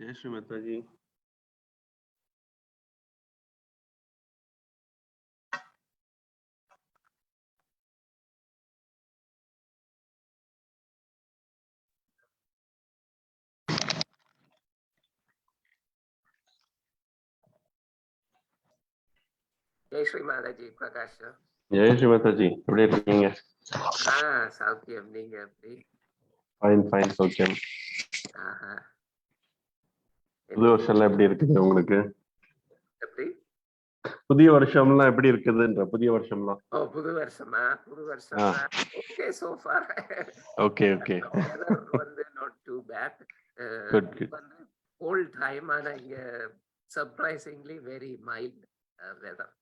जय श्री माता जी। जय श्री माता जी प्रकाश जय श्री माता जी எப்படி இருக்கீங்க? சௌக்கியம். நீங்க எப்படி? ஃபைன் சௌக்கியம். புது வருஷம்லாம் எப்படி இருக்குது உங்களுக்கு? எப்படி புதிய வருஷம்லாம் எப்படி இருக்குதுன்ற புதிய வருஷம்லாம்? புது வருஷமா ஓகே சோ ஃபார் ஓகே வந்து நாட் டூ பேட். குட் வந்து கோல்ட் டைம், ஆனா இங்க surprisingly very mild weather.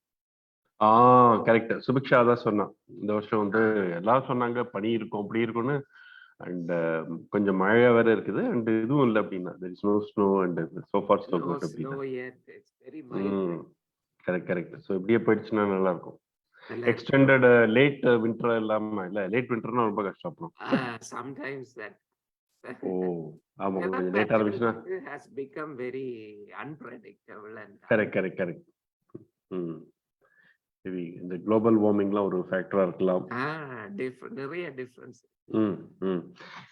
Correct. Subiksha தான் சொன்னா இந்த வருஷம் வந்து எல்லாரும் சொன்னாங்க பனி இருக்கும் அப்படி இருக்கும்னு. அண்ட் கொஞ்சம் மழை வேற இருக்குது அண்ட் இதுவும் இல்லை அப்படின்னா there is no snow and so far so good அப்படின்னா. கரெக்ட். ஸோ இப்படியே போயிடுச்சுன்னா நல்லா இருக்கும். எக்ஸ்டெண்டட் லேட் வின்டர் இல்லாம இல்ல லேட் வின்டர்னா ரொம்ப கஷ்டம் அப்புறம். சம்டைம்ஸ் தட் ஆமா கொஞ்சம் லேட் ஆரம்பிச்சுன்னா has become very unpredictable and correct. இந்த குளோபல் வார்மிங்லாம் ஒரு ஃபேக்டரா இருக்கலாம். நிறைய டிஃபரன்ஸ்.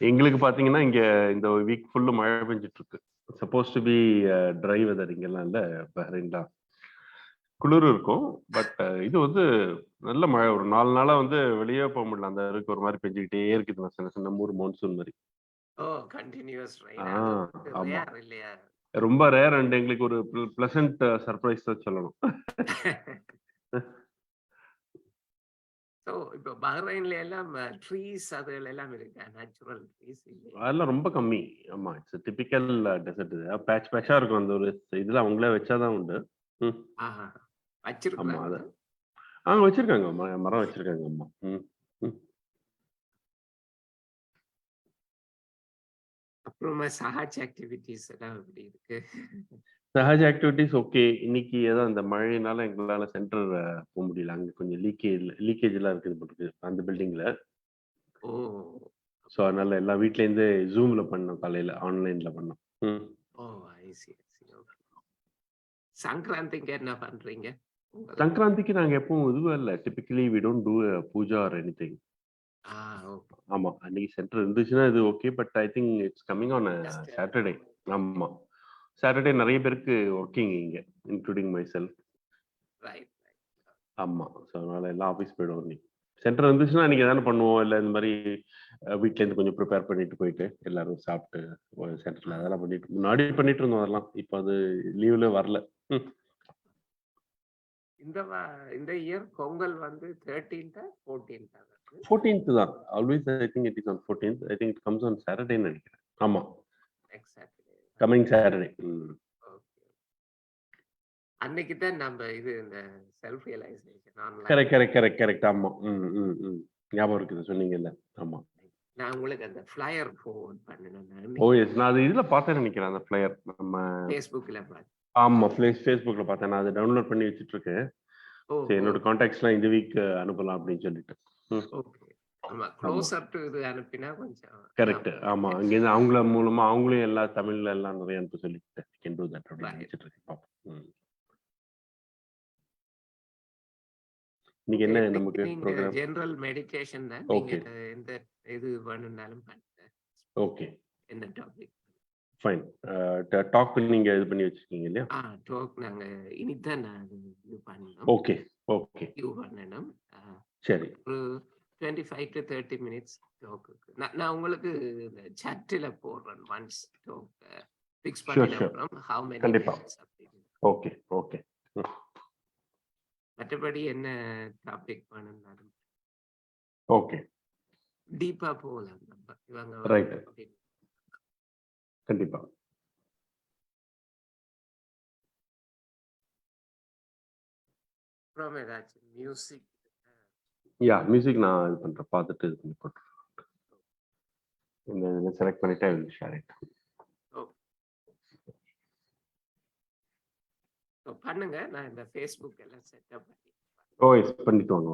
எங்களுக்கு பாத்தீங்கன்னா இங்க இந்த வீக் ஃபுல்லு மழை பெஞ்சிட்டு இருக்கு. Suppose to be dry weather இங்கெல்லாம் இல்ல. பஹ்ரைன்ல குளிர் இருக்கும். பட் இது வந்து நல்ல மழை. ஒரு 4 நாளா வந்து வெளியே போக முடியல. அந்த அளவுக்கு ஒரு மாதிரி பெஞ்சுக்கிட்டே இருக்குது. சின்ன ஊர் மான்சூன் மாதிரி. Continuous rain. ஆமா ரொம்ப ரேர். அண்ட் எங்களுக்கு ஒரு பிளசன்ட் சர்ப்ரைஸ் தான் சொல்லணும். இப்போ பஹ்ரைன்ல எல்லாம் ட்ரீஸ் அதுல எல்லாம் இருக்கா? நேச்சுரல் ட்ரீஸ் அதெல்லாம் ரொம்ப கம்மி. ஆமா இட்ஸ் டிபிக்கல் டெசர்ட். இது பேட்சா இருக்கும். அந்த ஒரு இதுல அவங்களே வச்சாதான் உண்டு. வச்சிருக்காங்க. வச்சிருக்காங்க மரம் வச்சிருக்காங்க. அம்மா அப்புறமா சஹாஜ் ஆக்டிவிட்டிஸ் எல்லாம் எப்படி இருக்கு? Sahaj activities okay. இன்னைக்கு ஏதோ அந்த மழையினால எங்களால சென்டர் போக முடியல. அங்க கொஞ்சம் லீக்கேஜ் எல்லாம் இருக்குது அந்த பில்டிங்ல. ஸோ அதனால எல்லா வீட்ல இருந்து ஜூம்ல பண்ணோம். காலையில ஆன்லைன்ல பண்ணோம். சங்கராந்திக்கு என்ன பண்றீங்க? சங்கராந்திக்கு நாங்க எப்பவும் இதுவும் இல்லை. Typically we don't do puja or anything. ஆமா அன்னைக்கு சென்டர் இருந்துச்சுன்னா இது okay. But I think it's coming on Saturday. ஆமா சாட்டர்டே நிறைய பேருக்கு ஒர்க்கிங் இங்க இன்க்ளூடிங் மை செல்ஃப். ஆமா ஸோ அதனால எல்லாம் ஆஃபீஸ் போயிடுவோம். இன்னைக்கு சென்டர் இருந்துச்சுன்னா இன்னைக்கு எதாவது பண்ணுவோம். இல்லை இந்த மாதிரி வீட்ல இருந்து கொஞ்சம் ப்ரிப்பேர் பண்ணிட்டு போயிட்டு எல்லாரும் சாப்பிட்டு சென்டர்ல அதெல்லாம் பண்ணிட்டு முன்னாடி பண்ணிட்டு இருந்தோம். அதெல்லாம் இப்போ அது லீவ்ல வரல. இந்த இயர் பொங்கல் வந்து 13th 14th தான். Always I think it is on 14th. I think it comes on Saturday நினைக்கிறேன். ஆமா கமிங் சாட்டர்டே. அன்னைக்கு தான் நம்ம இது இந்த செல்ஃப் ரியலைசேஷன் ஆன்லைன். கரெக்ட். ஆமா ஞாபகம் இருக்குது சொன்னீங்கல்ல. ஆமா நான் உங்களுக்கு அந்த ஃப்ளையர் ஃபார்வர்ட் பண்ணேன். நான் அது இதுல பார்த்தேன் நினைக்கிறேன். அந்த ஃப்ளையர் நம்ம ஃபேஸ்புக்ல பார்த்தேன். ஆமா ஃபேஸ்புக்ல பார்த்தேன். நான் அதை டவுன்லோட் பண்ணி வச்சிட்டு இருக்கேன். என்னோட கான்டாக்ட்ஸ்லாம் இந்த வீக் அனுப்பலாம் அப்படின்னு சொல்லிட்டு. ஆமா க்ளோசர் டு இது அனுப்பினா கொஞ்சம் கரெக்ட். ஆமா அங்க இருந்து அவங்கள மூலமா அவங்களும் எல்லா தமிழ்ல எல்லாம் நிறைய அனுப்ப சொல்லிட்டு கேன் டு தட் அப்படின்னு நினைச்சிட்டு இருக்கேன். பாப்போம். இன்னைக்கு என்ன நமக்கு ப்ரோகிராம்? ஜெனரல் மெடிடேஷன் தான். நீங்க எந்த இது வேணும்னாலும் பண்ணுங்க. ஓகே என்ன டாபிக்? ஃபைன். டாக் நீங்க இது பண்ணி வச்சிருக்கீங்க இல்லையா? டாக் நாங்க இனிதான் நான் இது பண்ணணும். ஓகே இது பண்ணணும். சரி ஒரு 25 to 30 minutes டாக் இருக்கு. நான் உங்களுக்கு சாட்ல போடுறேன். ஒன்ஸ் டாக் ஃபிக்ஸ் பண்ணிடுறோம். how many கண்டிப்பா. ஓகே மற்றபடி என்ன டாபிக் பண்ணணும்? ஓகே டீப்பா போகலாம் நம்ம. இவங்க ரைட் கண்டிப்பா. அப்புறம் ஏதாச்சும் மியூசிக்? மியூசிக் நான் இது பண்றேன். பார்த்துட்டு இது பண்ணி போட்டுறேன். இந்த செலக்ட் பண்ணிட்டு ஐ வில் ஷேர் இட். பண்ணுங்க. நான் இந்த ஃபேஸ்புக் எல்லாம் செட்டப் பண்ணிட்டு வாங்க.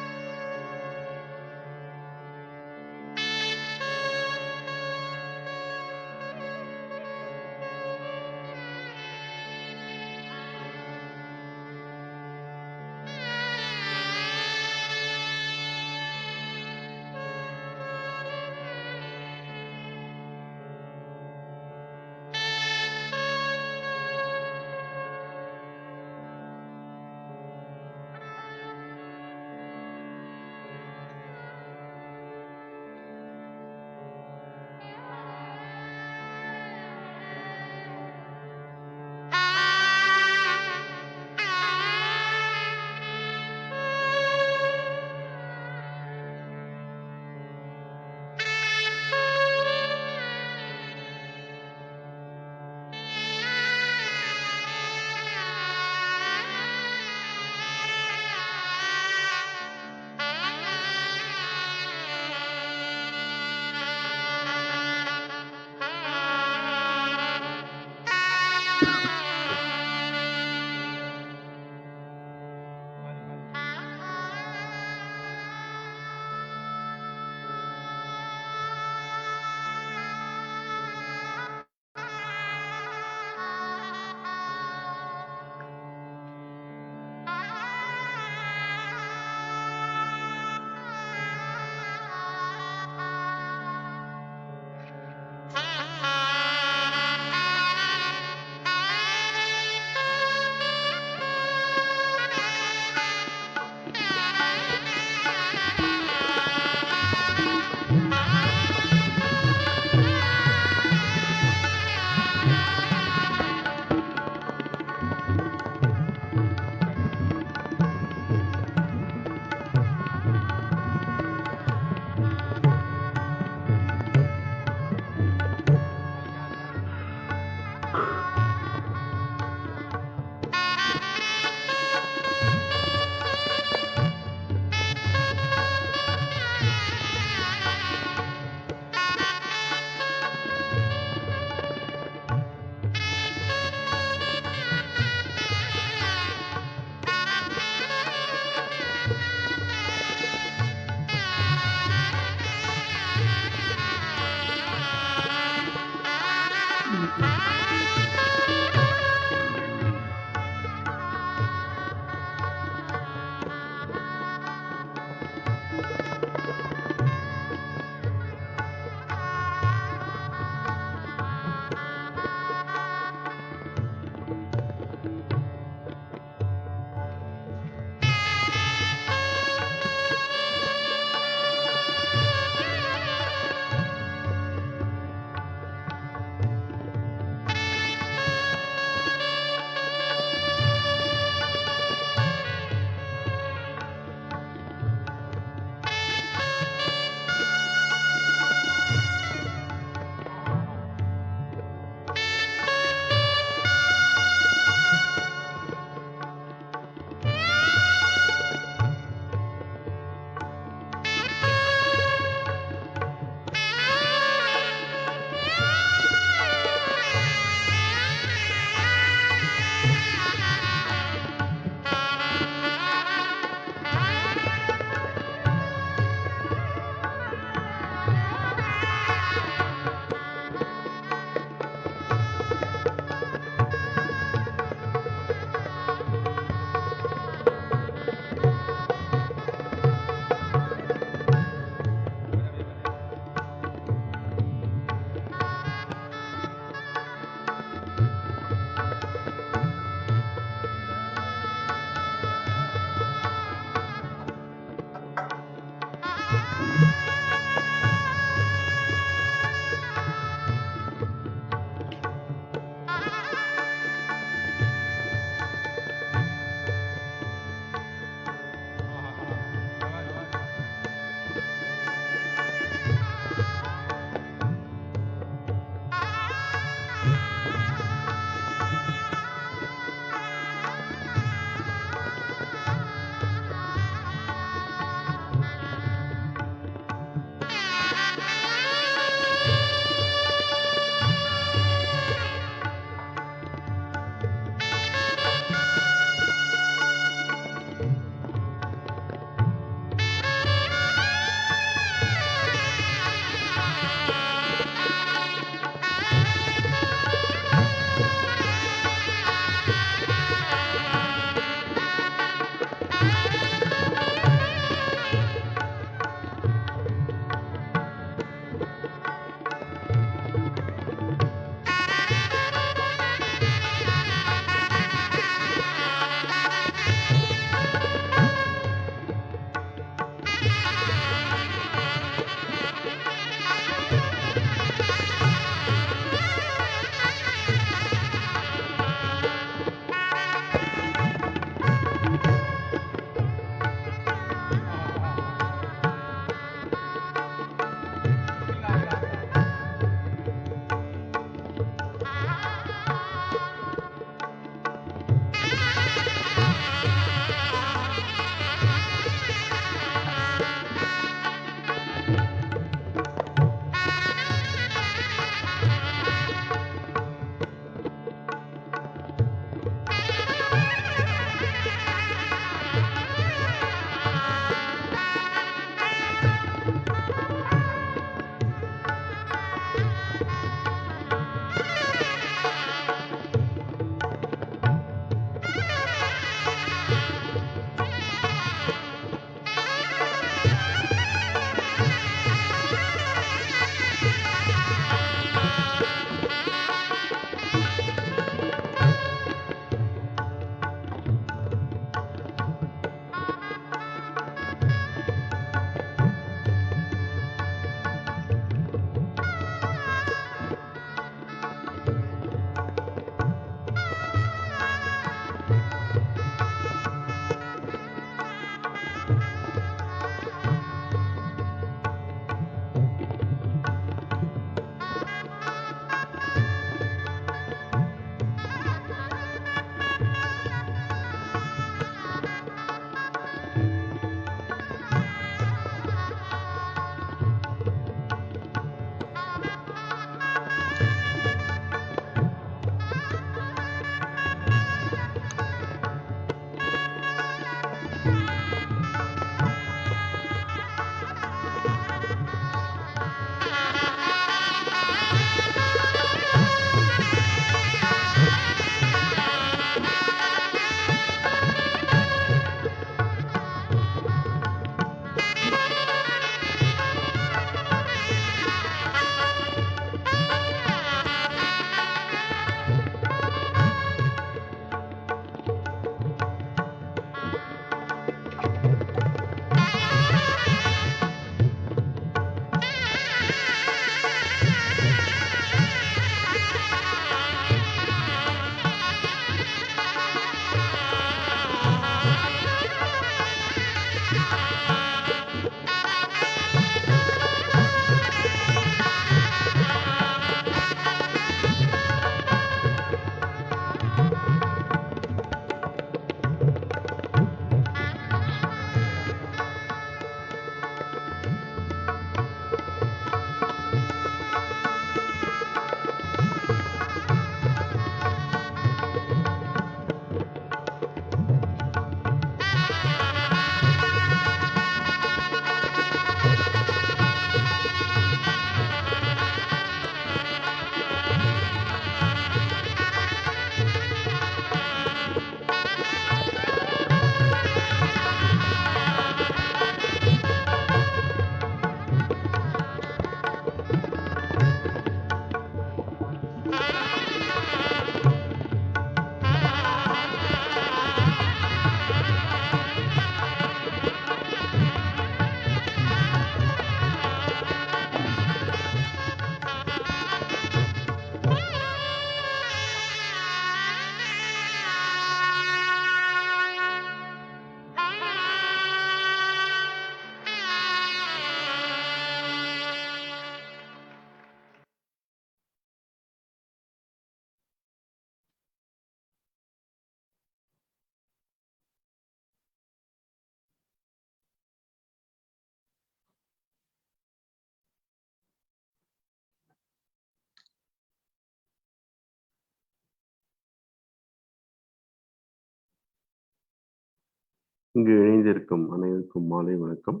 இங்கு இணைந்திருக்கும் அனைவருக்கும் மாலை வணக்கம்.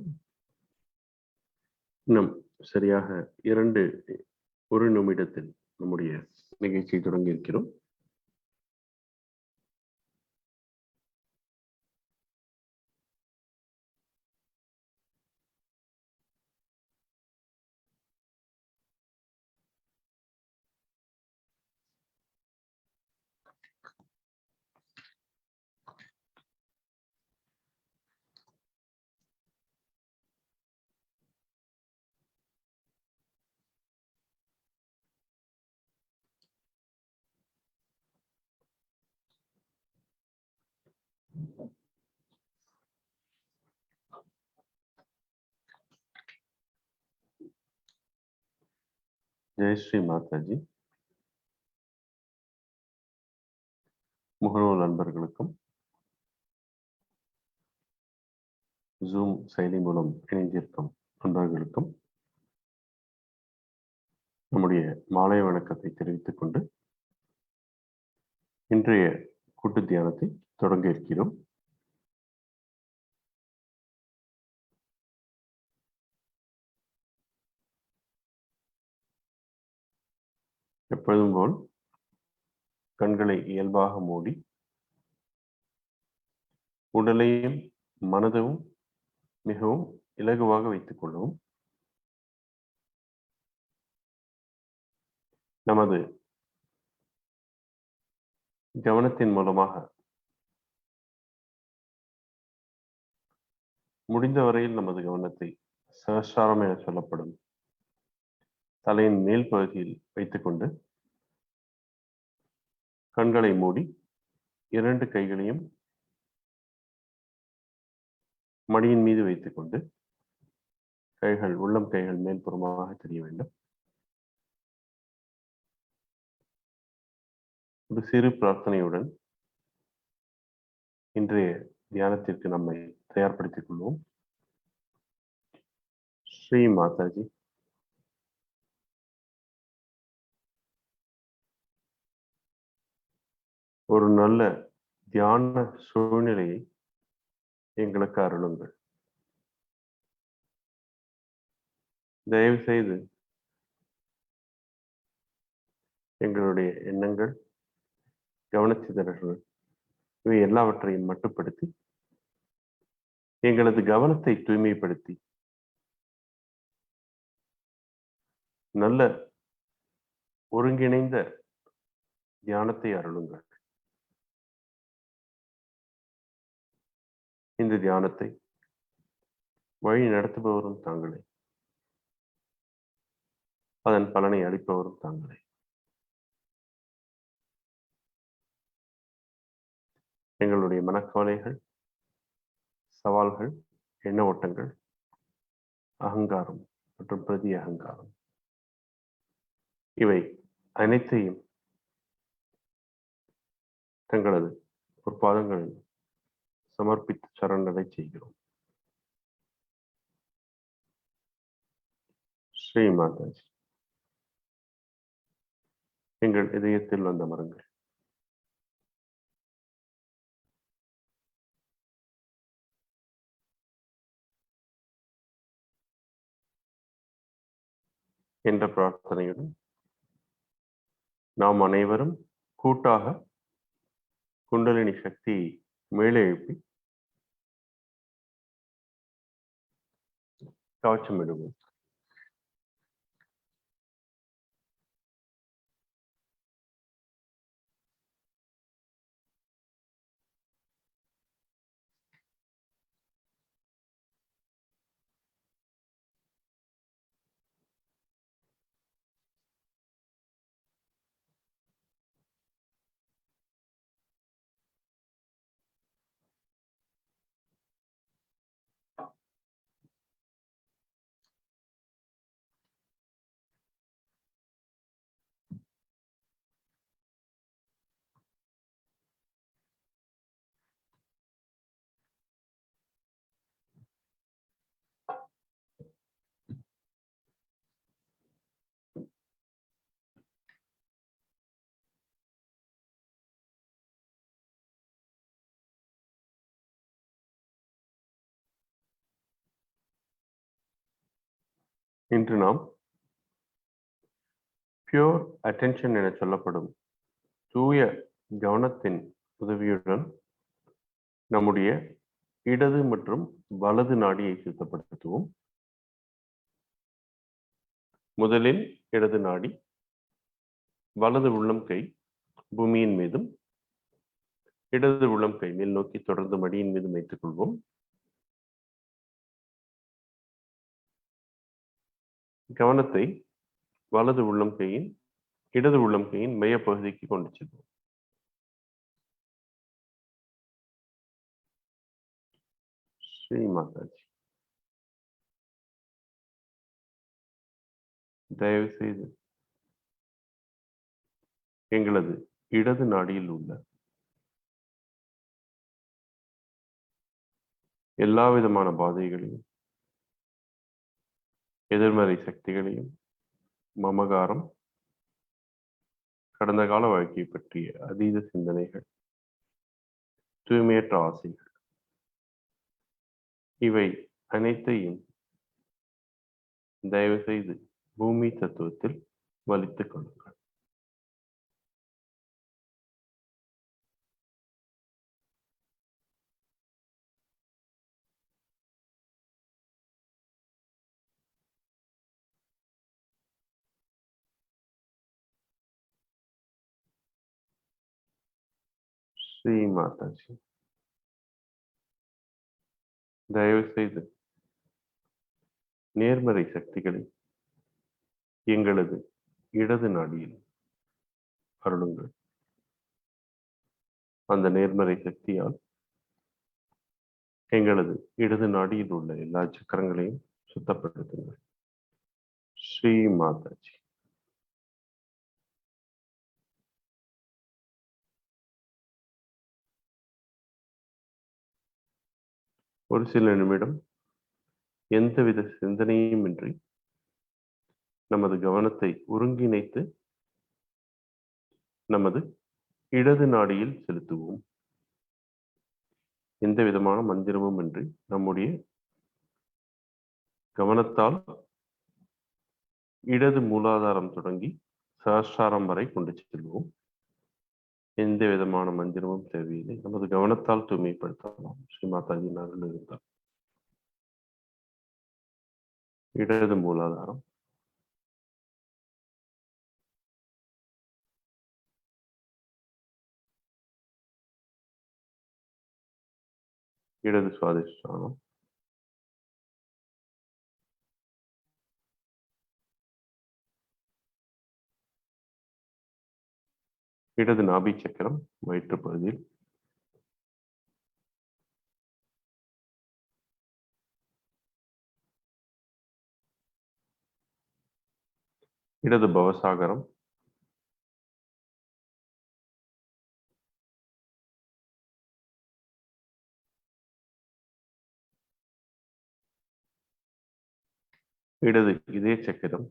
இன்னும் சரியாக 1 நிமிடத்தில் நம்முடைய நிகழ்ச்சியை தொடங்கி இருக்கிறோம். ஜெய் ஸ்ரீ மாதாஜி. முகநூல் நண்பர்களுக்கும் ஜூம் செயலி மூலம் இணைந்திருக்கும் நண்பர்களுக்கும் நம்முடைய மாலை வணக்கத்தை தெரிவித்துக் கொண்டு இன்றைய கூட்டு தியானத்தை தொடங்க இருக்கிறோம். எப்பொழுதும் போல் கண்களை இயல்பாக மூடி உடலையும் மனதையும் மிகவும் இலகுவாக வைத்துக் கொள்ளவும். நமது கவனத்தின் மூலமாக முடிந்த வரையில் நமது கவனத்தை சகஸ்ராரம் என சொல்லப்படும் தலையின் மேல் பகுதியில் வைத்துக்கொண்டு கண்களை மூடி 2 கைகளையும் மடியின் மீது வைத்துக்கொண்டு உள்ளம் கைகள் மேல்புறமாக தெரிய வேண்டும். ஒரு சிறு பிரார்த்தனையுடன் இன்றைய தியானத்திற்கு நம்மை தயார்படுத்திக் கொள்வோம். ஸ்ரீ மாதாஜி. ஒரு நல்ல தியான சூழ்நிலையை எங்களுக்கு அருளுங்கள். தயவு செய்து எங்களுடைய எண்ணங்கள், கவனச்சிதறல்கள் இவை எல்லாவற்றையும் மட்டுப்படுத்தி எங்களது கவனத்தை தூய்மைப்படுத்தி நல்ல ஒருங்கிணைந்த தியானத்தை அருளுங்கள். இந்த தியானத்தை வழி நடத்துபவரும் தாங்களே, அதன் பலனை அளிப்பவரும் தாங்களே. எங்களுடைய மனக்கவலைகள், சவால்கள், எண்ண ஓட்டங்கள், அகங்காரம் மற்றும் பிரதி அகங்காரம் இவை அனைத்தையும் தங்களது பொற்பாதங்களில் சமர்ப்பித்து சரணடை செய்கிறோம். ஸ்ரீ மாதாஜி. எங்கள் இதயத்தில் வந்த மரங்கள் என்ற பிரார்த்தனையுடன் நாம் அனைவரும் கூட்டாக குண்டலினி சக்தியை மேலே எழுப்பி கவச்சமிடுவோம். இன்று நாம் பியூர் அட்டென்ஷன் என சொல்லப்படும் தூய கவனத்தின் உதவியுடன் நம்முடைய இடது மற்றும் வலது நாடியை சுத்தப்படுத்துவோம். முதலில் இடது நாடி, வலது உள்ளம் கை பூமியின் மீதும், இடது உள்ளம் கை மேல் நோக்கி தொடர்ந்து மடியின் மீதும் வைத்துக் கொள்வோம். கவனத்தை வலது உள்ளம் கையின், இடது உள்ளம் கையின் மையப்பகுதிக்கு கொண்டு செல்வோம். ஸ்ரீ மாதாஜி. தயவு செய்து எங்களது இடது நாடியில் உள்ள எல்லா விதமான பாதைகளையும், எதிர்மறை சக்திகளையும், மமகாரம், கடந்த கால வாழ்க்கை பற்றிய அதீத சிந்தனைகள், தூய்மையற்ற ஆசைகள், இவை அனைத்தையும் தயவு செய்து பூமி தத்துவத்தில் வலித்துக் கொள்ளுங்கள். ஸ்ரீ மாதாஜி. தயவு செய்து நேர்மறை சக்திகளை எங்களது இடது நாடியில் அருளுங்கள். அந்த நேர்மறை சக்தியால் எங்களது இடது நாடியில் உள்ள எல்லா சக்கரங்களையும் சுத்தப்படுத்துங்கள். ஸ்ரீ மாதாஜி. ஒரு சில நிமிடம் எந்தவித சிந்தனையும் இன்றி நமது கவனத்தை ஒருங்கிணைத்து நமது இடது நாடியில் செலுத்துவோம். எந்த விதமான மந்திரமும் இன்றி நம்முடைய கவனத்தால் இடது மூலாதாரம் தொடங்கி சஹஸ்ராரம் வரை கொண்டு செல்வோம். எந்த விதமான மந்திரமும் தேவையில்லை. நமது கவனத்தால் தூய்மைப்படுத்தலாம். ஸ்ரீ மாதாஜி அருள் இருந்தால் இடது மூலாதாரம், இடது சுவாதிஷ்டானம், இடது நாபி சக்கரம் வயிற்று பகுதியில், இடது பவசாகரம், இடது இதய சக்கரம்,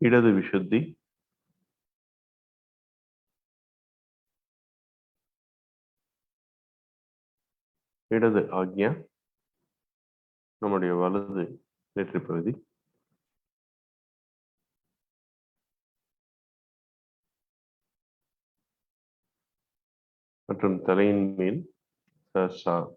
இடது விஷுத்தி, இடது ஆக்ஞா, நம்முடைய வலது நெற்றி பகுதி, மற்றும் தலையின் மேல் சஹஸ்ராரம்.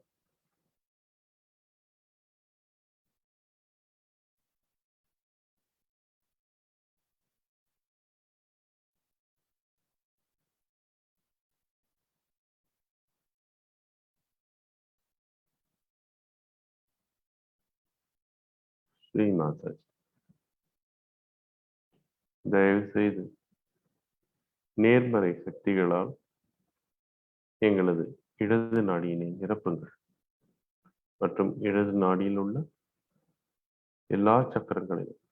ஸ்ரீ மாதாஜி. தயவு செய்து நேர்மறை சக்திகளால் எங்களது இடது நாடியினை நிரப்புங்கள் மற்றும் இடது நாடியில் உள்ள எல்லா சக்கரங்களையும்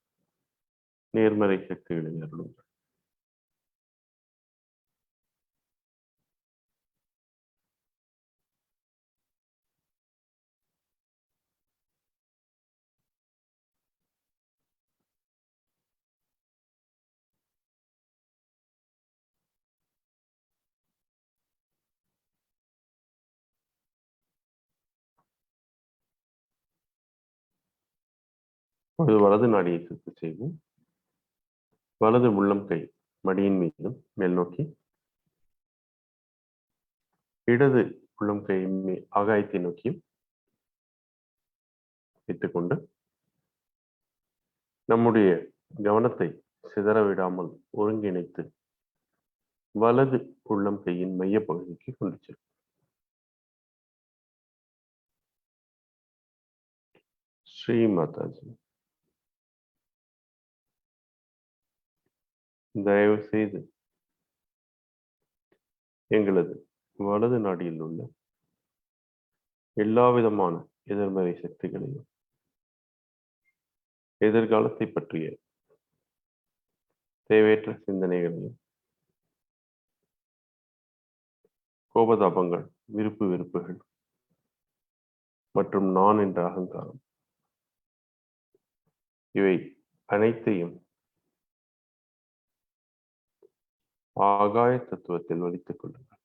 நேர்மறை சக்திகளை அருளுங்கள். ஒரு வலது நாடியை சுத்து செய்வோம். வலது உள்ளம் கை மடியின் மீதும் மேல் நோக்கி, இடது உள்ளம் கை ஆகாயத்தை நோக்கியும் வைத்துக்கொண்டு நம்முடைய கவனத்தை சிதற விடாமல் ஒருங்கிணைத்து வலது உள்ளம் கையின் மைய பகுதிக்கு கொண்டு செல்லும். ஸ்ரீ மாதாஜி. தயவு செய்து எங்களது வலது நாடியில் உள்ள எல்லா விதமான எதிர்மறை சக்திகளையும், எதிர்காலத்தை பற்றிய தேவையற்ற சிந்தனைகளையும், கோபதாபங்கள், விருப்பு வெறுப்புகள் மற்றும் நான் என்ற அகங்காரம், இவை அனைத்தையும் ஆகாய தத்துவத்தில் வலித்துக் கொள்ளுங்கள்.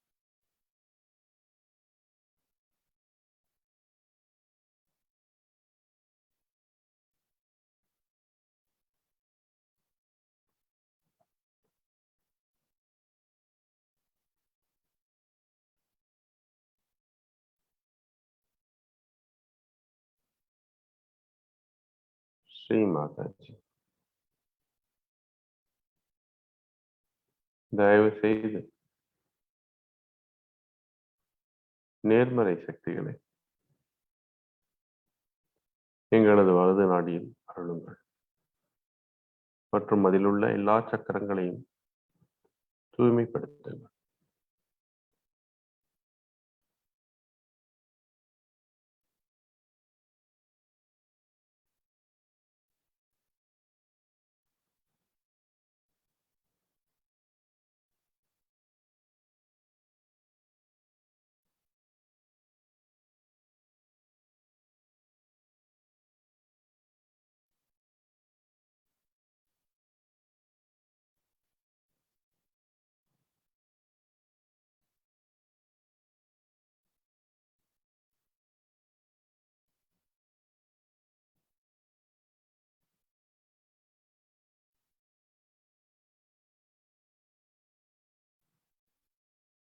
ஸ்ரீ மாதாஜி. தயவு செய்து நேர்மறை சக்திகளை எங்களது வலது நாடியில் அருளுங்கள் மற்றும் அதில் உள்ள எல்லா சக்கரங்களையும் தூய்மைப்படுத்துங்கள்.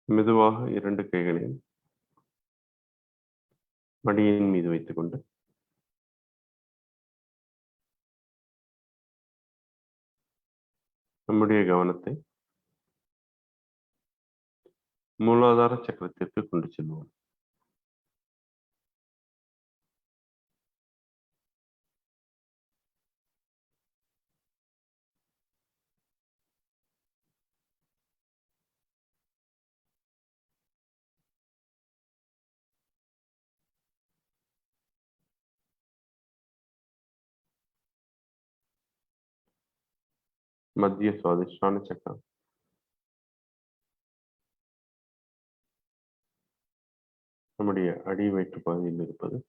மெதுவாக இரண்டு கைகளையும் மடியின் மீது வைத்துக் கொண்டு நம்முடைய கவனத்தை மூலாதார சக்கரத்திற்கு கொண்டு செல்வோம். மத்திய சுவாதிஷ்டான சக்கரம், நம்முடைய அடி வயிற்று பகுதியில் இருப்பது.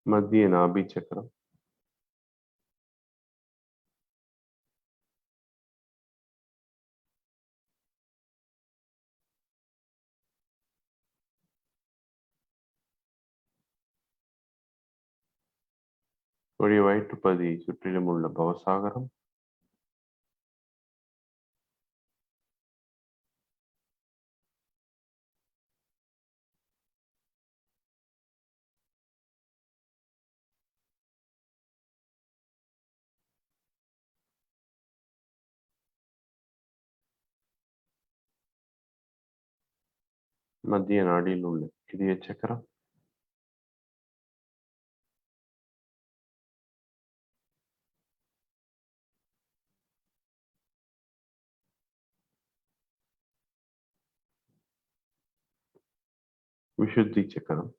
மத்திய நாபி சக்கரம், வயிற்று பகுதியை சுற்றிலும் உள்ள பவசாகரம், மத்திய நாடியில் உள்ள இதய சக்கரம், விஷுத்தி சக்கரம்,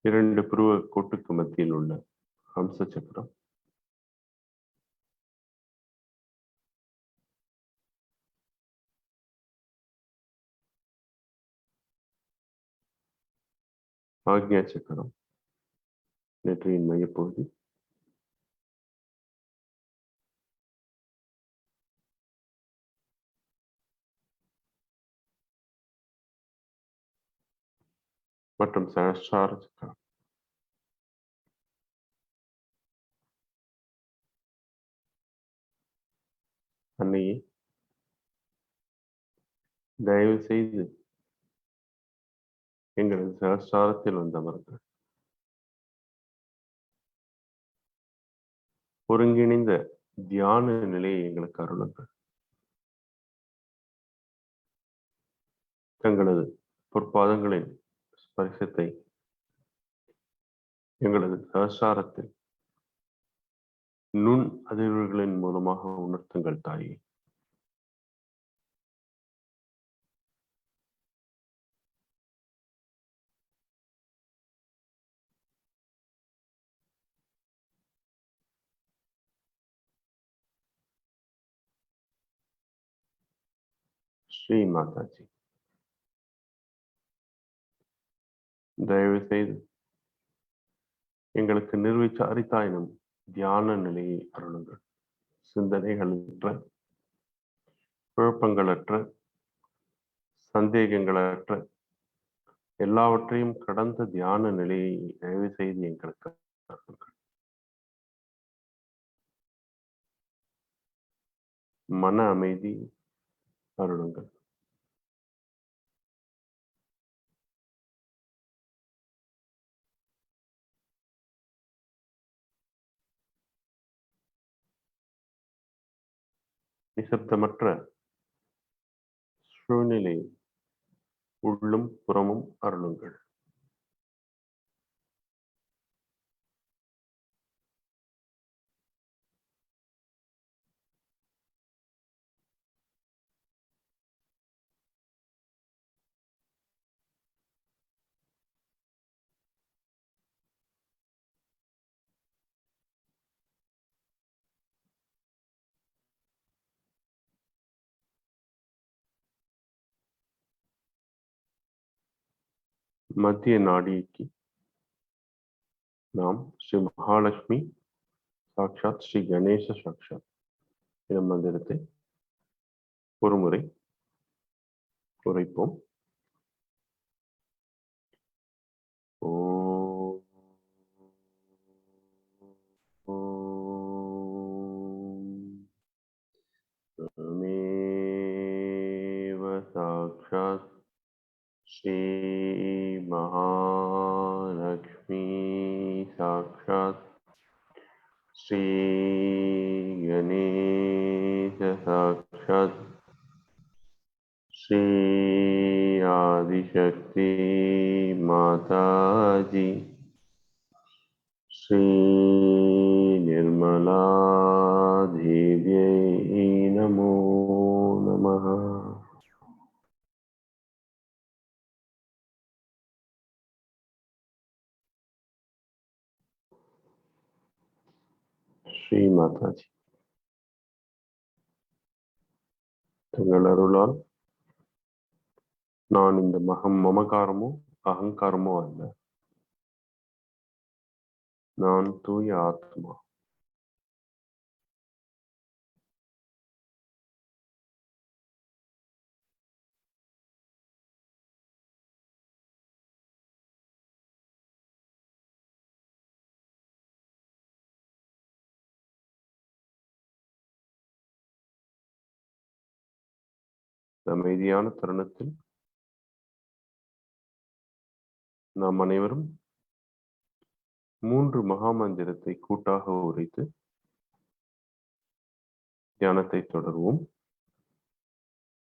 இரண்டு புருவ கோட்டுக்கு மத்தியில் உள்ள ஹம்ச சக்கரம், ஆக்ஞா சக்கரம், நெற்றியின் மையப்பகுதி, மற்றும் சஹஸ்ரார சக்கரம். அன்னையே, தயவு செய்து எங்களது சஹஸ்ராரத்தில் வந்து அமருங்கள். ஒருங்கிணைந்த தியான நிலையை எங்களுக்கு அருளுங்கள். தங்களது பொற்பாதங்களின் ஸ்பரிசத்தை எங்களது சஹஸ்ராரத்தில் நுண் அதிர்வுகளின் மூலமாக உணர்த்துங்கள் தாயே. ஸ்ரீ மாதாஜி, தயவு செய்து எங்களுக்கு நிர்விசாரித்தா எனும் தியான நிலையை அருளுங்கள். சிந்தனைகளற்ற, குழப்பங்களற்ற, சந்தேகங்களற்ற, எல்லாவற்றையும் கடந்த தியான நிலையை தயவு செய்து எங்களுக்கு அருளுங்கள். மன அமைதி அருளுங்கள். நிசப்தமற்ற சூழ்நிலை உள்ளும் புறமும் அருளுங்கள். மத்திய நாடிக்கு நாம் ஸ்ரீ மகாலட்சுமி சாட்சாத், ஸ்ரீ கணேச சாட்சாத் எனும் மந்திரத்தை ஒரு முறை உரைப்போம். ஓம் त्वमेव साक्षात् श्री महालक्ष्मी साक्षात् श्री गणेश साक्षात् श्री आदिशक्ति माताजी श्री निर्मला देव्यै नमो नमः. ஸ்ரீ மாதாஜி, தங்கள் அருளால் நான் இந்த மமகாரமோ அகங்காரமோ அல்ல. நான் தூய ஆத்மா. அமைதியான தருணத்தில் நாம் அனைவரும் 3 மகாமந்திரத்தை கூட்டாக உரைத்து தியானத்தை தொடர்வோம்.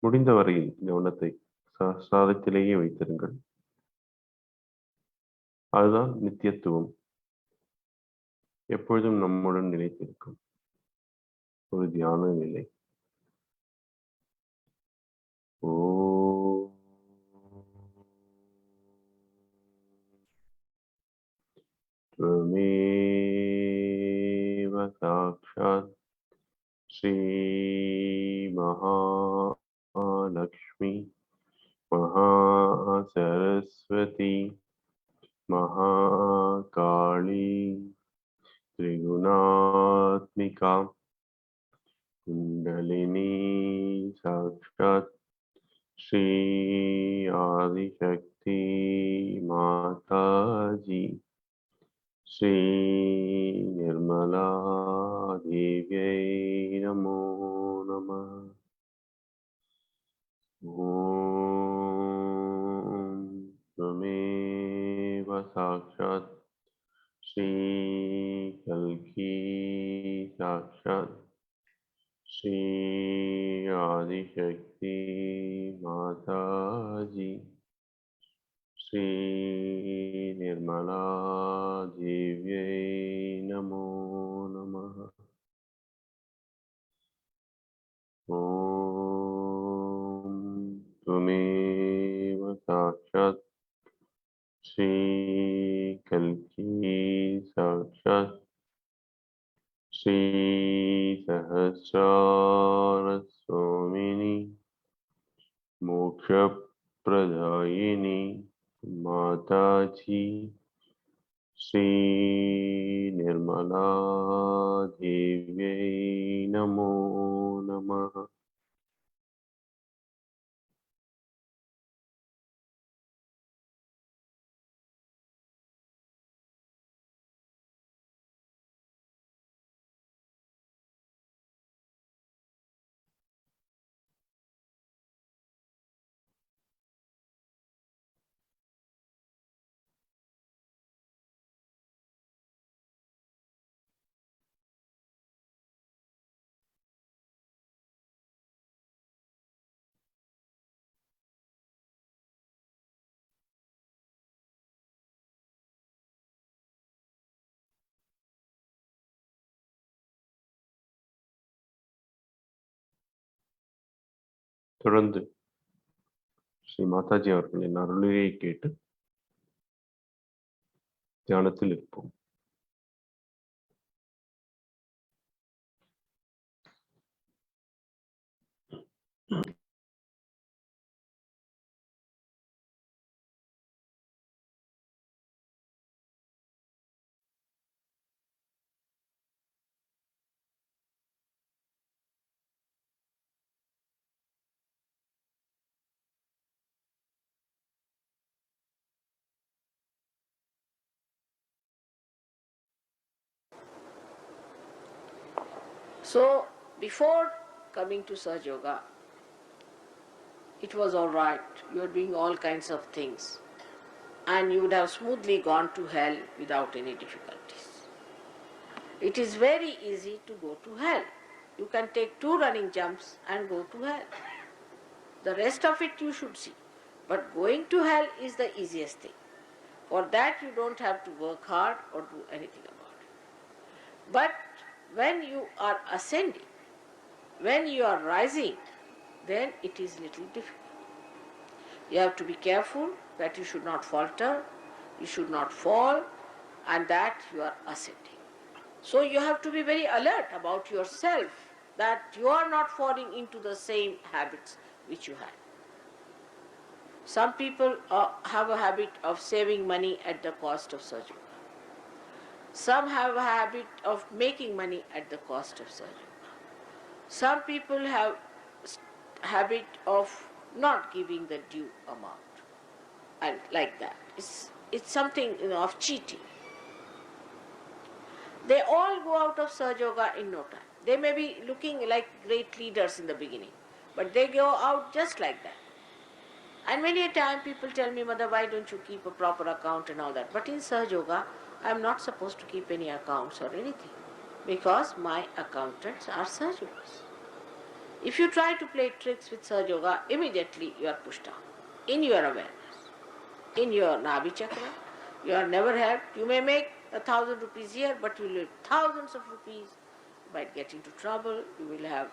முடிந்தவரையில் கவனத்தை சஹஸ்ராரத்திலேயே வைத்திருங்கள். அதுதான் நித்தியத்துவம், எப்பொழுதும் நம்முடன் நிலைத்திருக்கும் ஒரு தியான நிலை. त्वमेव साक्षात् श्री महालक्ष्मी महासरस्वती महाकाली त्रिगुणात्मिका कुंडलिनी साक्षात् श्री आदिशक्ति माता जी श्री निर्मला देव्यै नमो नमः। ॐ त्वमेव साक्षात् श्री कल्की साक्षात् श्री आदिशक्ति माता जी श्री निर्मला देव्यै नमो नमः। ॐ त्वमेव साक्षात् श्री कल्की साक्षात् श्री सहस्रार स्वामिनी मोक्षप्रदायिनी माता जी श्री निर्मला देव्यै नमो नमः। தொடர்ந்து ஸ்ரீ மாதாஜி அவர்களின் அருளையை கேட்டு தியானத்தில் இருப்போம். So, before coming to Sahaja Yoga, it was all right. You were doing all kinds of things, and you would have smoothly gone to hell without any difficulties. It is very easy to go to hell. You can take 2 running jumps and go to hell. The rest of it you should see. But going to hell is the easiest thing. For that you don't have to work hard or do anything about it. But when you are ascending, when you are rising, then it is little difficult. You have to be careful that you should not falter, you should not fall, and that you are ascending. So you have to be very alert about yourself that you are not falling into the same habits which you had. Some people have a habit of saving money at the cost of surgery. Some have a habit of making money at the cost of surgery. Some people have habit of not giving the due amount, and like that. It's something of cheating. They all go out of Sahaja Yoga in no time. They may be looking like great leaders in the beginning, but they go out just like that. And many a time people tell me, Mother, why don't you keep a proper account and all that? But in Sahaja Yoga, I am not supposed to keep any accounts or anything, because my accountants are Sahaja Yogas. If you try to play tricks with Sahaja Yoga, immediately you are pushed down in your awareness, in your Nabi Chakra. You are never helped. You may make 1,000 rupees here, but you will lose thousands of rupees. You might get into trouble. You will have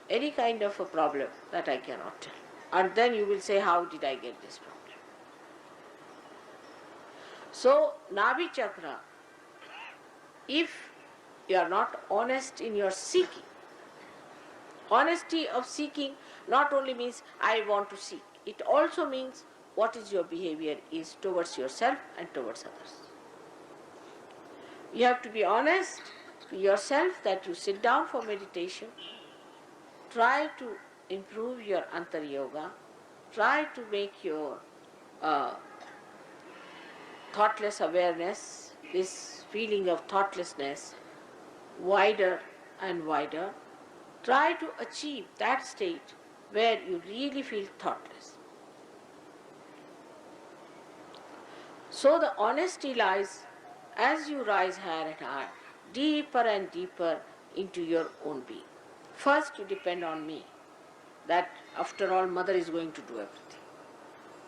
any kind of a problem that I cannot tell. And then you will say, how did I get this problem? So, Nabi Chakra, if you are not honest in your seeking, honesty of seeking not only means I want to seek, it also means what is your behavior is towards yourself and towards others. You have to be honest to yourself that you sit down for meditation, try to improve your antar yoga, try to make your thoughtless awareness, this feeling of thoughtlessness, wider and wider. Try to achieve that state where you really feel thoughtless. So the honesty lies as you rise higher and higher, deeper and deeper into your own being. First you depend on me, that after all mother is going to do everything.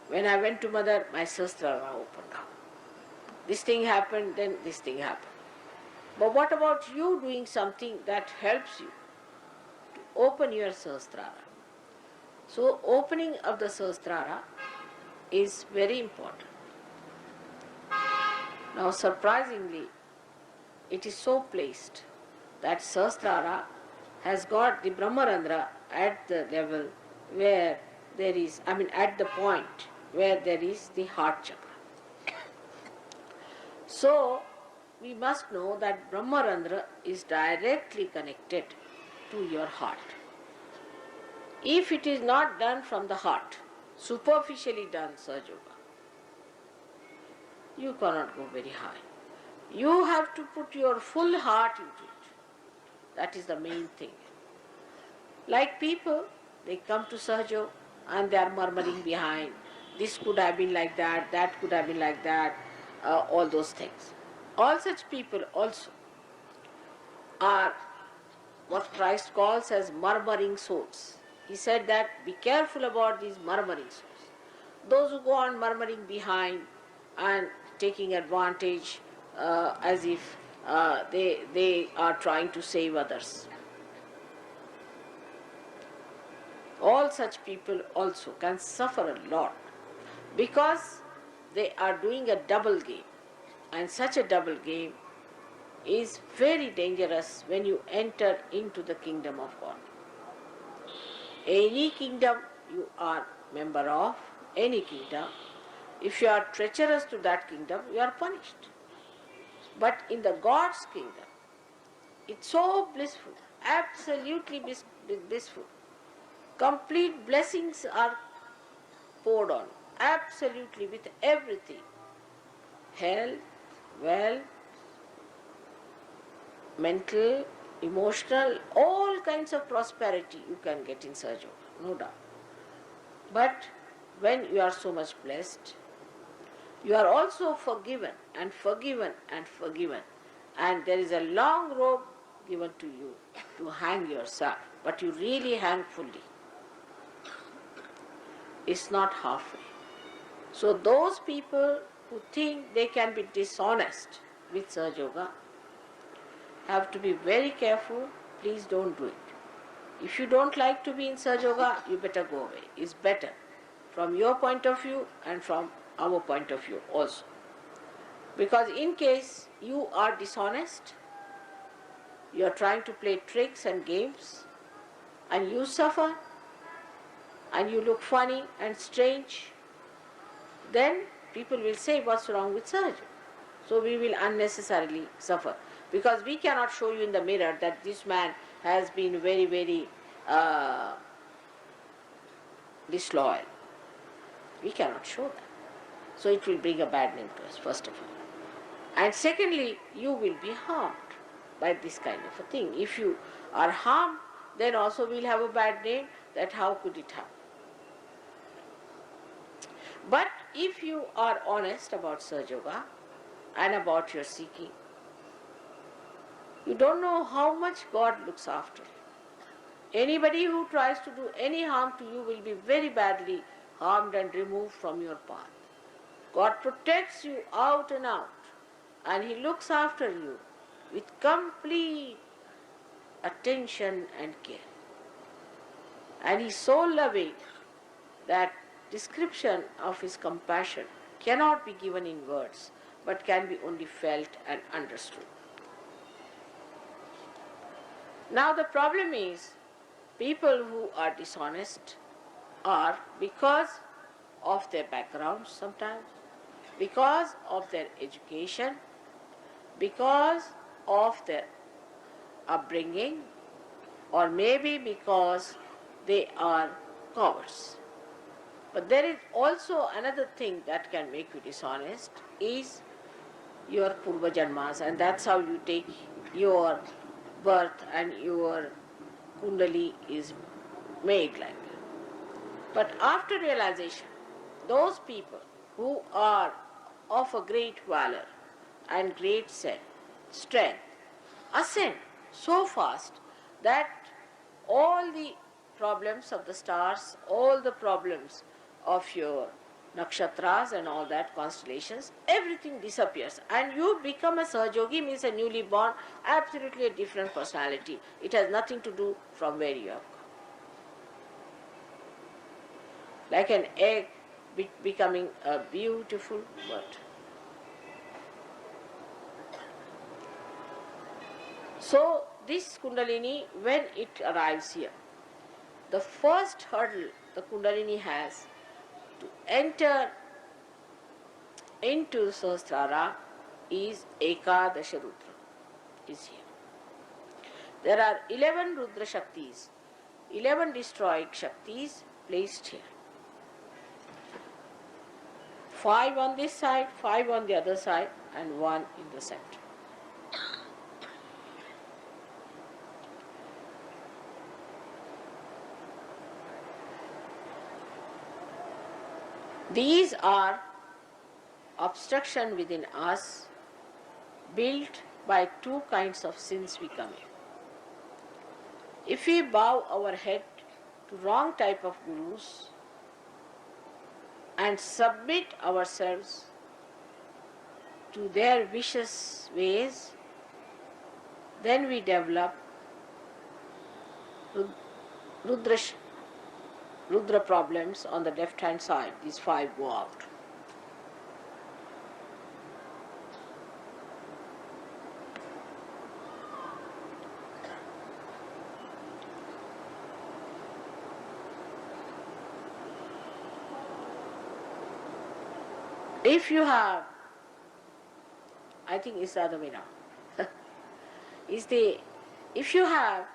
When I went to mother, my sahasrara opened up. This thing happened, then this thing happened. But what about you doing something that helps you to open your sahasrara? So opening of the sahasrara is very important. Now surprisingly, it is so placed that sahasrara has got the Brahmarandra at the level where there is, at the point where there is the heart chakra. So, we must know that Brahmarandra is directly connected to your heart. If it is not done from the heart, superficially done Sahaja Yoga, you cannot go very high. You have to put your full heart into it. That is the main thing. Like people, they come to Sahaja and they are murmuring behind. This could have been like that could have been like that, all those things. All such people also are what Christ calls as murmuring souls. He said that be careful about these murmuring souls. Those who go on murmuring behind and taking advantage as if they are trying to save others. All such people also can suffer a lot because they are doing a double game, and such a double game is very dangerous when you enter into the kingdom of God. Any kingdom you are member of, any kingdom, if you are treacherous to that kingdom, you are punished. But in the God's kingdom, it's so blissful, absolutely blissful. Complete blessings are poured on, absolutely with everything. Health, wealth, mental, emotional, all kinds of prosperity you can get in Sahaja Yoga, no doubt. But when you are so much blessed, you are also forgiven and forgiven and forgiven. And there is a long rope given to you to hang yourself, but you really hang fully. It's not halfway. So those people who think they can be dishonest with Sahaja Yoga have to be very careful. Please don't do it. If you don't like to be in Sahaja Yoga, you better go away. It's better from your point of view and from our point of view also. Because in case you are dishonest, you are trying to play tricks and games, and you suffer, and you look funny and strange, then people will say, what's wrong with Sahaja? So we will unnecessarily suffer. Because we cannot show you in the mirror that this man has been very, very disloyal. We cannot show that. So it will bring a bad name to us, first of all. And secondly, you will be harmed by this kind of a thing. If you are harmed, then also we'll have a bad name, that how could it happen? But if you are honest about Sahaja Yoga and about your seeking, you don't know how much God looks after you. Anybody who tries to do any harm to you will be very badly harmed and removed from your path. God protects you out and out, and He looks after you with complete attention and care. And He is so loving that description of His compassion cannot be given in words, but can be only felt and understood. Now the problem is, people who are dishonest are because of their background sometimes, because of their education, because of their upbringing, or maybe because they are cowards. But there is also another thing that can make you dishonest is your purva janmas, and that's how you take your birth and your kundali is made like that. But after realization, those people who are of a great valor and great strength ascend so fast that all the problems of the stars, all the problems of your nakshatras and all that constellations, everything disappears and you become a Sahajogi, means a newly born, absolutely a different personality. It has nothing to do from where you have come. Like an egg becoming a beautiful bird. So this Kundalini, when it arrives here, the first hurdle the Kundalini has to enter into Sahasrara is Ekadasha Rudra, is here. There are 11 Rudra Shaktis, 11 destroyed Shaktis placed here. 5 on this side, 5 on the other side, and 1 in the center. These are obstruction within us built by two kinds of sins we commit. If we bow our head to wrong type of gurus and submit ourselves to their vicious ways, then we develop Rudra problems on the left hand side. These 5 go out. If you have, I think it's the other way now. If you have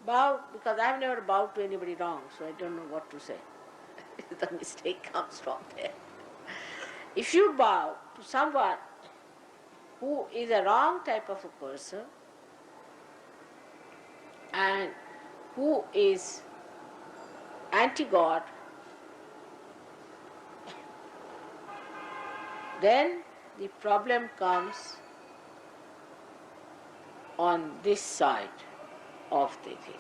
bowed, because I've never bowed to anybody wrong, so I don't know what to say. The mistake comes from there. If you bow to someone who is a wrong type of a person and who is anti-God, then the problem comes on this side of the thing,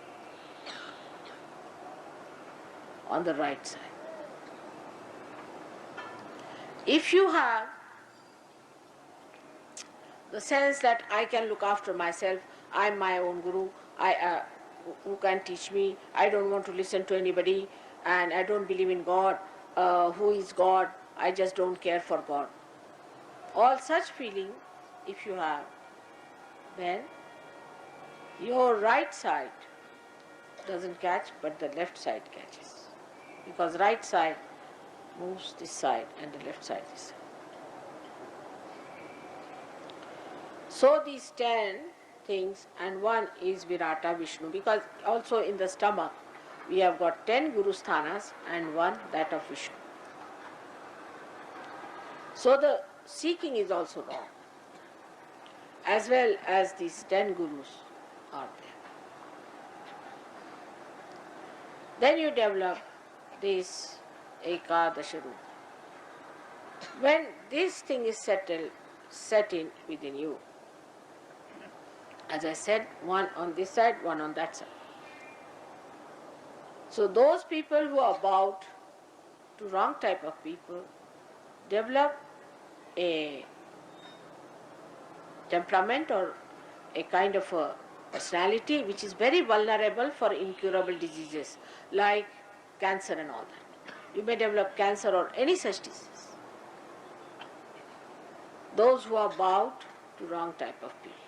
on the right side. If you have the sense that I can look after myself, I'm my own guru, who can teach me, I don't want to listen to anybody, and I don't believe in God, who is God, I just don't care for God. All such feeling, if you have, then your right side doesn't catch, but the left side catches. Because right side moves this side and the left side this side. So these 10 things, and one is Virata Vishnu, because also in the stomach we have got 10 Guru Sthanas and one that of Vishnu. So the seeking is also wrong, as well as these 10 Gurus are there. Then you develop this Ekadasha Rudra. When this thing is set in within you, as I said, one on this side, one on that side. So those people who are bowed to wrong type of people develop a temperament or a kind of a personality which is very vulnerable for incurable diseases like cancer and all that. You may develop cancer or any such disease. Those who are bowed to wrong type of people.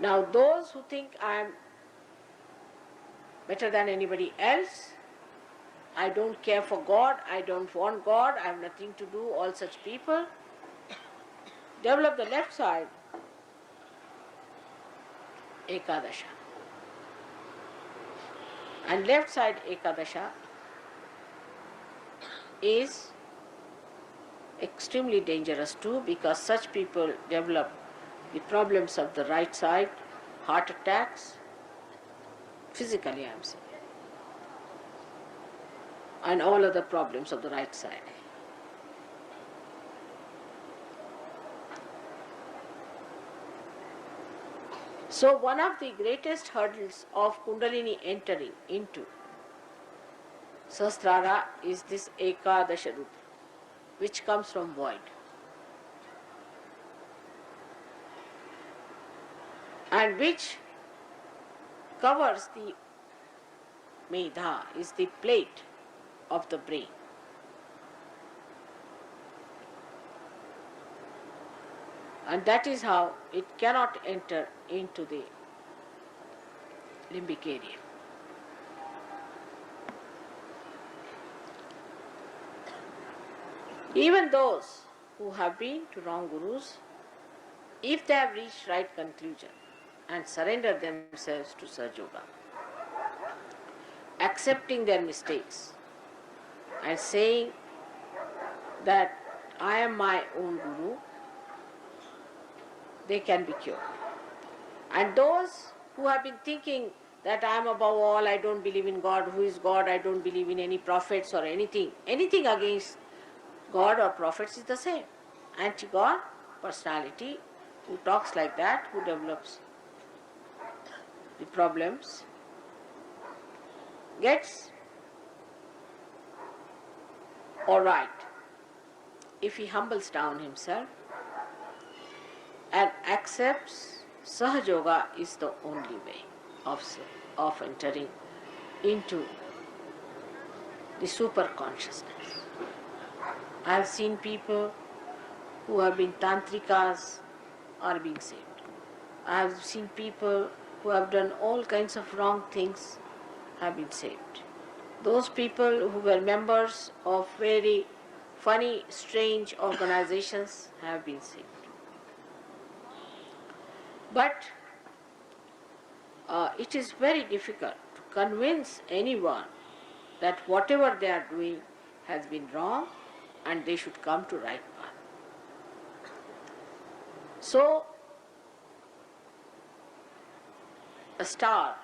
Now those who think I am better than anybody else, I don't care for God, I don't want God, I have nothing to do, all such people develop the left side, Ekadasha. And left side Ekadasha is extremely dangerous too, because such people develop the problems of the right side, heart attacks, physically I am saying, and all other problems of the right side. So one of the greatest hurdles of Kundalini entering into Sahasrara is this Ekadasha Rupa, which comes from void. And which covers the Medha, is the plate of the brain. And that is how it cannot enter into the limbic area. Even those who have been to wrong gurus, if they have reached right conclusion and surrendered themselves to Sahaja Yoga, accepting their mistakes and saying that I am my own guru, they can be cured. And those who have been thinking that I am above all, I don't believe in God, who is God, I don't believe in any prophets or anything against God or prophets is the same. Anti-God personality who talks like that, who develops the problems, gets all right if he humbles down himself and accepts Sahaja Yoga is the only way of entering into the super consciousness. I have seen people who have been tantrikas are being saved. I have seen people who have done all kinds of wrong things have been saved. Those people who were members of very funny, strange organizations have been saved. But it is very difficult to convince anyone that whatever they are doing has been wrong and they should come to right path. So, a star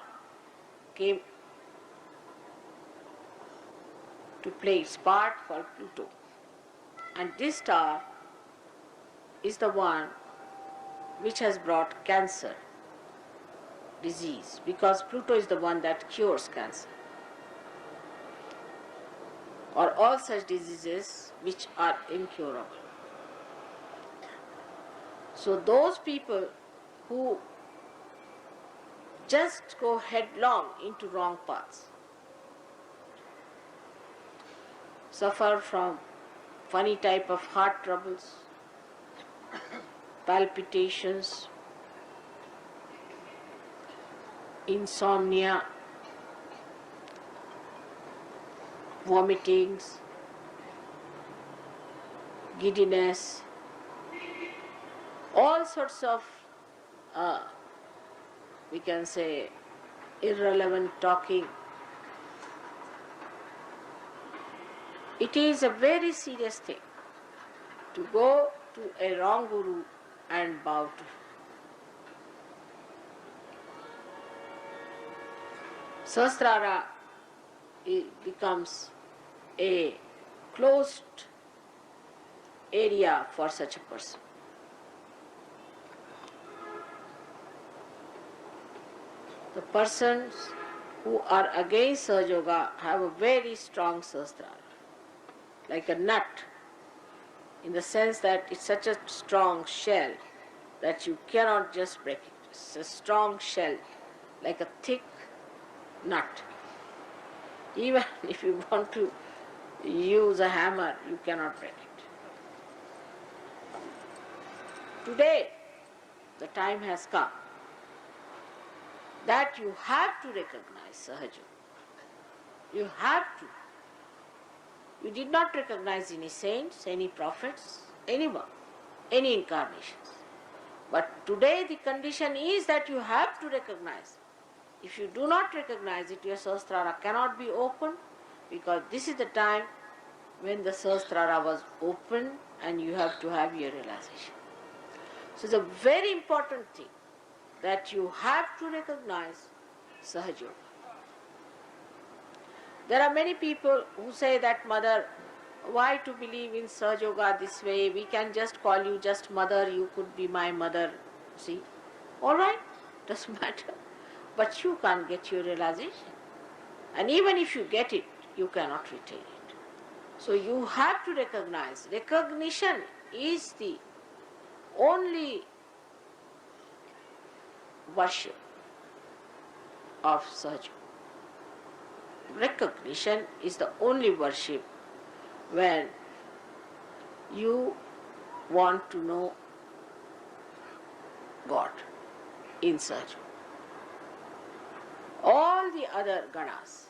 came to play its part called Pluto. And this star is the one which has brought cancer disease, because Pluto is the one that cures cancer or all such diseases which are incurable. So those people who just go headlong into wrong paths suffer from funny type of heart troubles, palpitations, insomnia, vomitings, giddiness, all sorts of, we can say, irrelevant talking. It is a very serious thing to go to a wrong guru and bow to him. Sahasrara becomes a closed area for such a person. The persons who are against Sahaja Yoga have a very strong Sahasrara, like a nut, in the sense that it's such a strong shell that you cannot just break it. It's a strong shell, like a thick nut. Even if you want to use a hammer, you cannot break it. Today, the time has come that you have to recognize Sahaja Yoga. You have to. You did not recognize any saints, any prophets, anyone, any incarnations. But today the condition is that you have to recognize. If you do not recognize it, your Sahasrara cannot be opened, because this is the time when the Sahasrara was opened and you have to have your realization. So it's a very important thing that you have to recognize Sahaja Yoga. There are many people who say that, Mother, why to believe in Sahaja Yoga this way? We can just call you just Mother, you could be my mother. See? Alright, doesn't matter. But you can't get your realization. And even if you get it, you cannot retain it. So you have to recognize. Recognition is the only worship of Sahaja. Recognition is the only worship when you want to know God in Sahaja. All the other ganas,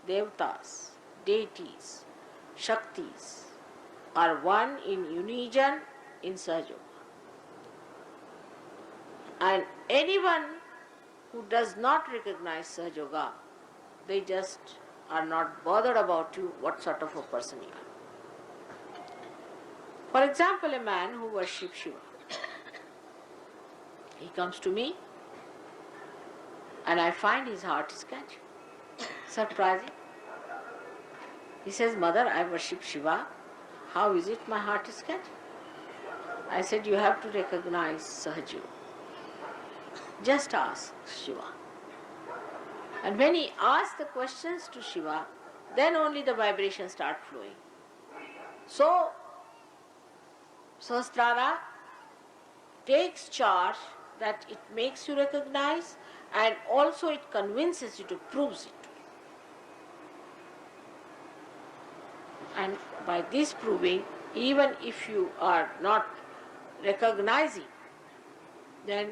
devtas, deities, shaktis are one in unison in Sahaja. And anyone who does not recognize Sahaja Yoga, they just are not bothered about you, what sort of a person you are. For example, a man who worships Shiva, he comes to me and I find his heart is catching. Surprising. He says, Mother, I worship Shiva. How is it my heart is catching? I said, you have to recognize Sahaja Yoga. Just ask Shiva. And when he asks the questions to Shiva, then only the vibrations start flowing. So, Sahasrara takes charge that it makes you recognize, and also it convinces you to prove it. And by this proving, even if you are not recognizing, then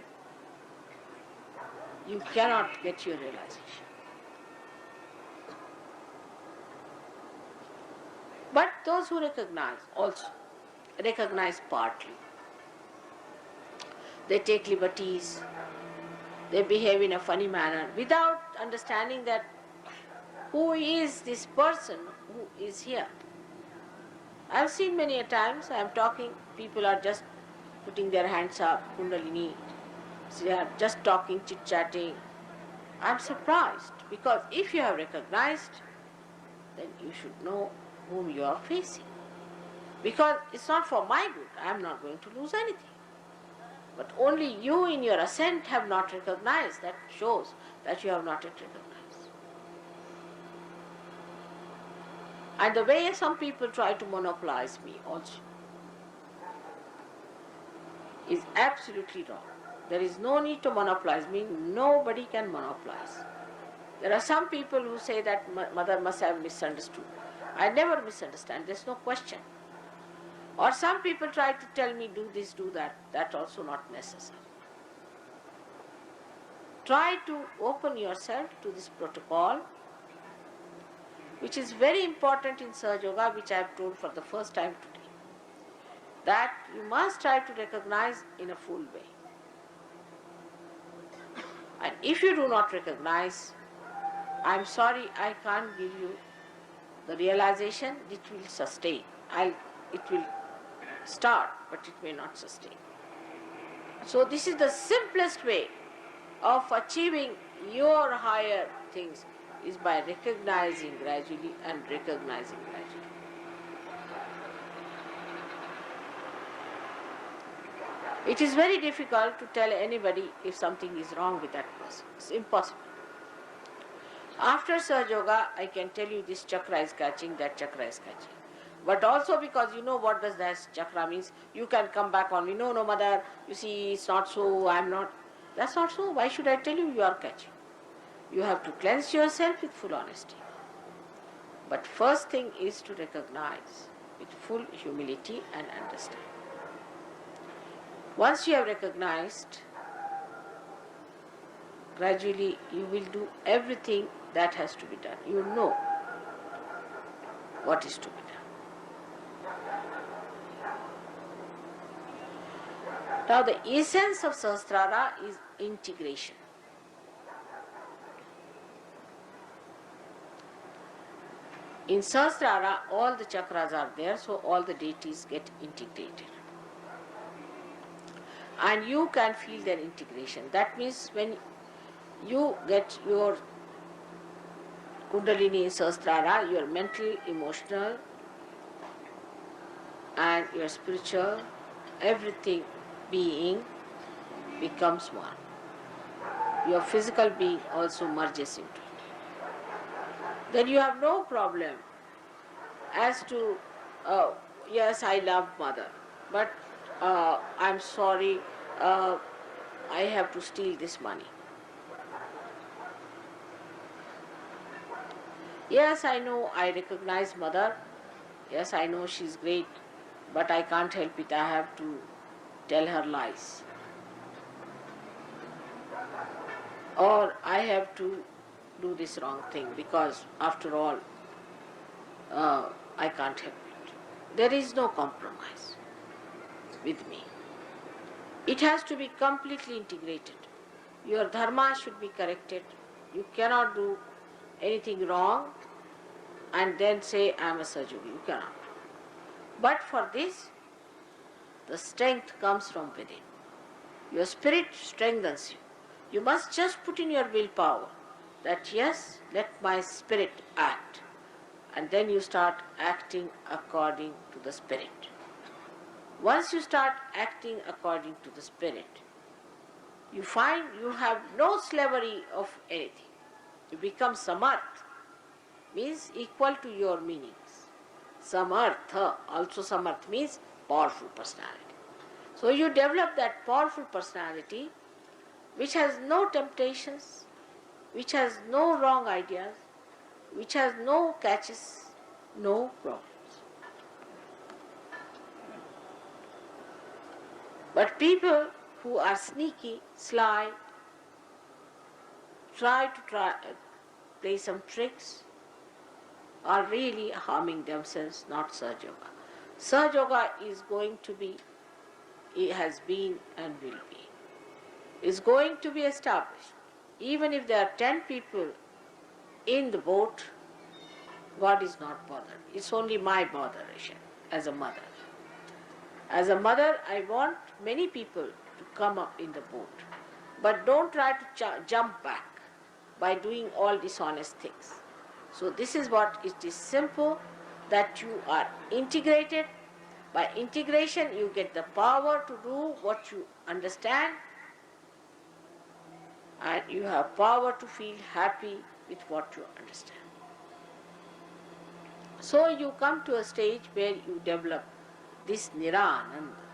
you cannot get your realization. But those who recognize also recognize partly. They take liberties, they behave in a funny manner without understanding that who is this person who is here. I have seen many a times, I am talking, people are just putting their hands up, Kundalini, they are just talking, chit-chatting. I am surprised, because if you have recognized, then you should know whom you are facing. Because it's not for my good, I am not going to lose anything. But only you in your ascent have not recognized. That shows that you have not yet recognized. And the way some people try to monopolize me also is absolutely wrong. There is no need to monopolize me. Nobody can monopolize. There are some people who say that Mother must have misunderstood. I never misunderstand. There's no question. Or some people try to tell me do this, do that. That's also not necessary. Try to open yourself to this protocol, which is very important in Sahaja Yoga, which I have told for the first time today. That you must try to recognize in a full way. And if you do not recognize, I'm sorry, I can't give you the realization it will sustain. It will start, but it may not sustain. So this is the simplest way of achieving your higher things, is by recognizing gradually and recognizing gradually. It is very difficult to tell anybody if something is wrong with that person. It's impossible. After Sahaja Yoga, I can tell you this chakra is catching, that chakra is catching. But also because you know what does that chakra means, you can come back on me, no, Mother, you see, it's not so, I'm not. That's not so. Why should I tell you you are catching? You have to cleanse yourself with full honesty. But first thing is to recognize with full humility and understanding. Once you have recognized, gradually you will do everything that has to be done. You know what is to be done. Now the essence of Sahasrara is integration. In Sahasrara, all the chakras are there, so all the deities get integrated. And you can feel their integration. That means when you get your Kundalini in Sahasrara, your mental, emotional, and your spiritual, everything being becomes one. Your physical being also merges into it. Then you have no problem as to, yes, I love mother, but I'm sorry, I have to steal this money. Yes, I know, I recognize mother. Yes, I know she's great, but I can't help it. I have to tell her lies. Or I have to do this wrong thing because after all, I can't help it. There is no compromise with me. It has to be completely integrated. Your dharma should be corrected. You cannot do anything wrong and then say I am a Sahajogi. You cannot. But for this, the strength comes from within. Your spirit strengthens you. You must just put in your willpower that yes, let my spirit act. And then you start acting according to the spirit. Once you start acting according to the spirit, you find you have no slavery of anything. You become samarth, means equal to your meanings. Samartha, also samarth means powerful personality. So you develop that powerful personality which has no temptations, which has no wrong ideas, which has no catches, no problems. But people who are sneaky, sly, try to play some tricks, are really harming themselves, not Sahaja Yoga. Sahaja Yoga is going to be, it has been and will be. Is going to be established. Even if there are 10 people in the boat, God is not bothered. It's only my botheration as a mother. As a mother, I want many people to come up in the boat. But don't try to jump back by doing all dishonest things. So this is what it is simple, that you are integrated. By integration, you get the power to do what you understand, and you have power to feel happy with what you understand. So you come to a stage where you develop this Nirananda.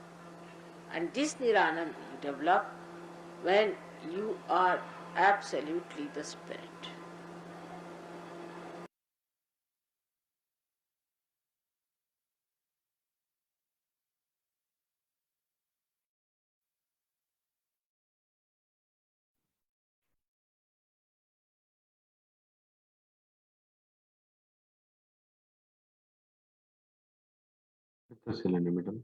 And this Nirananda you develop when you are absolutely the spirit. அடுத்த சில நிமிடம்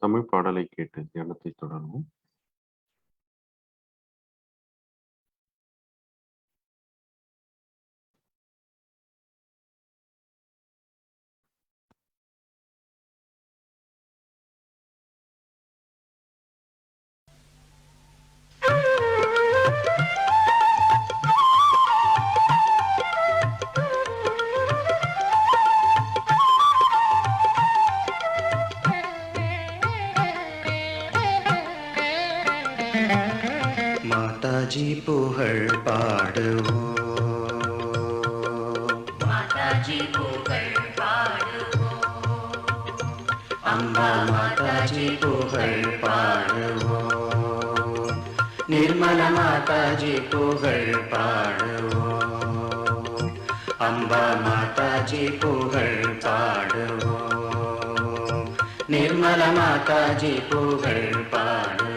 தமிழ் பாடலை கேட்டு தியானத்தை தொடருவோம். மாதாஜி புகழ் பாடுவோம், மாதாஜி புகழ் பாடுவோம், அம்மா மாதாஜி புகழ் பாடுவோம், நிர்மல மாதாஜி புகழ் பாடுவோம், அம்பா மாதாஜி புகழ் பாடுவோம், நிர்மல மாதாஜி புகழ் பாடுவோம்.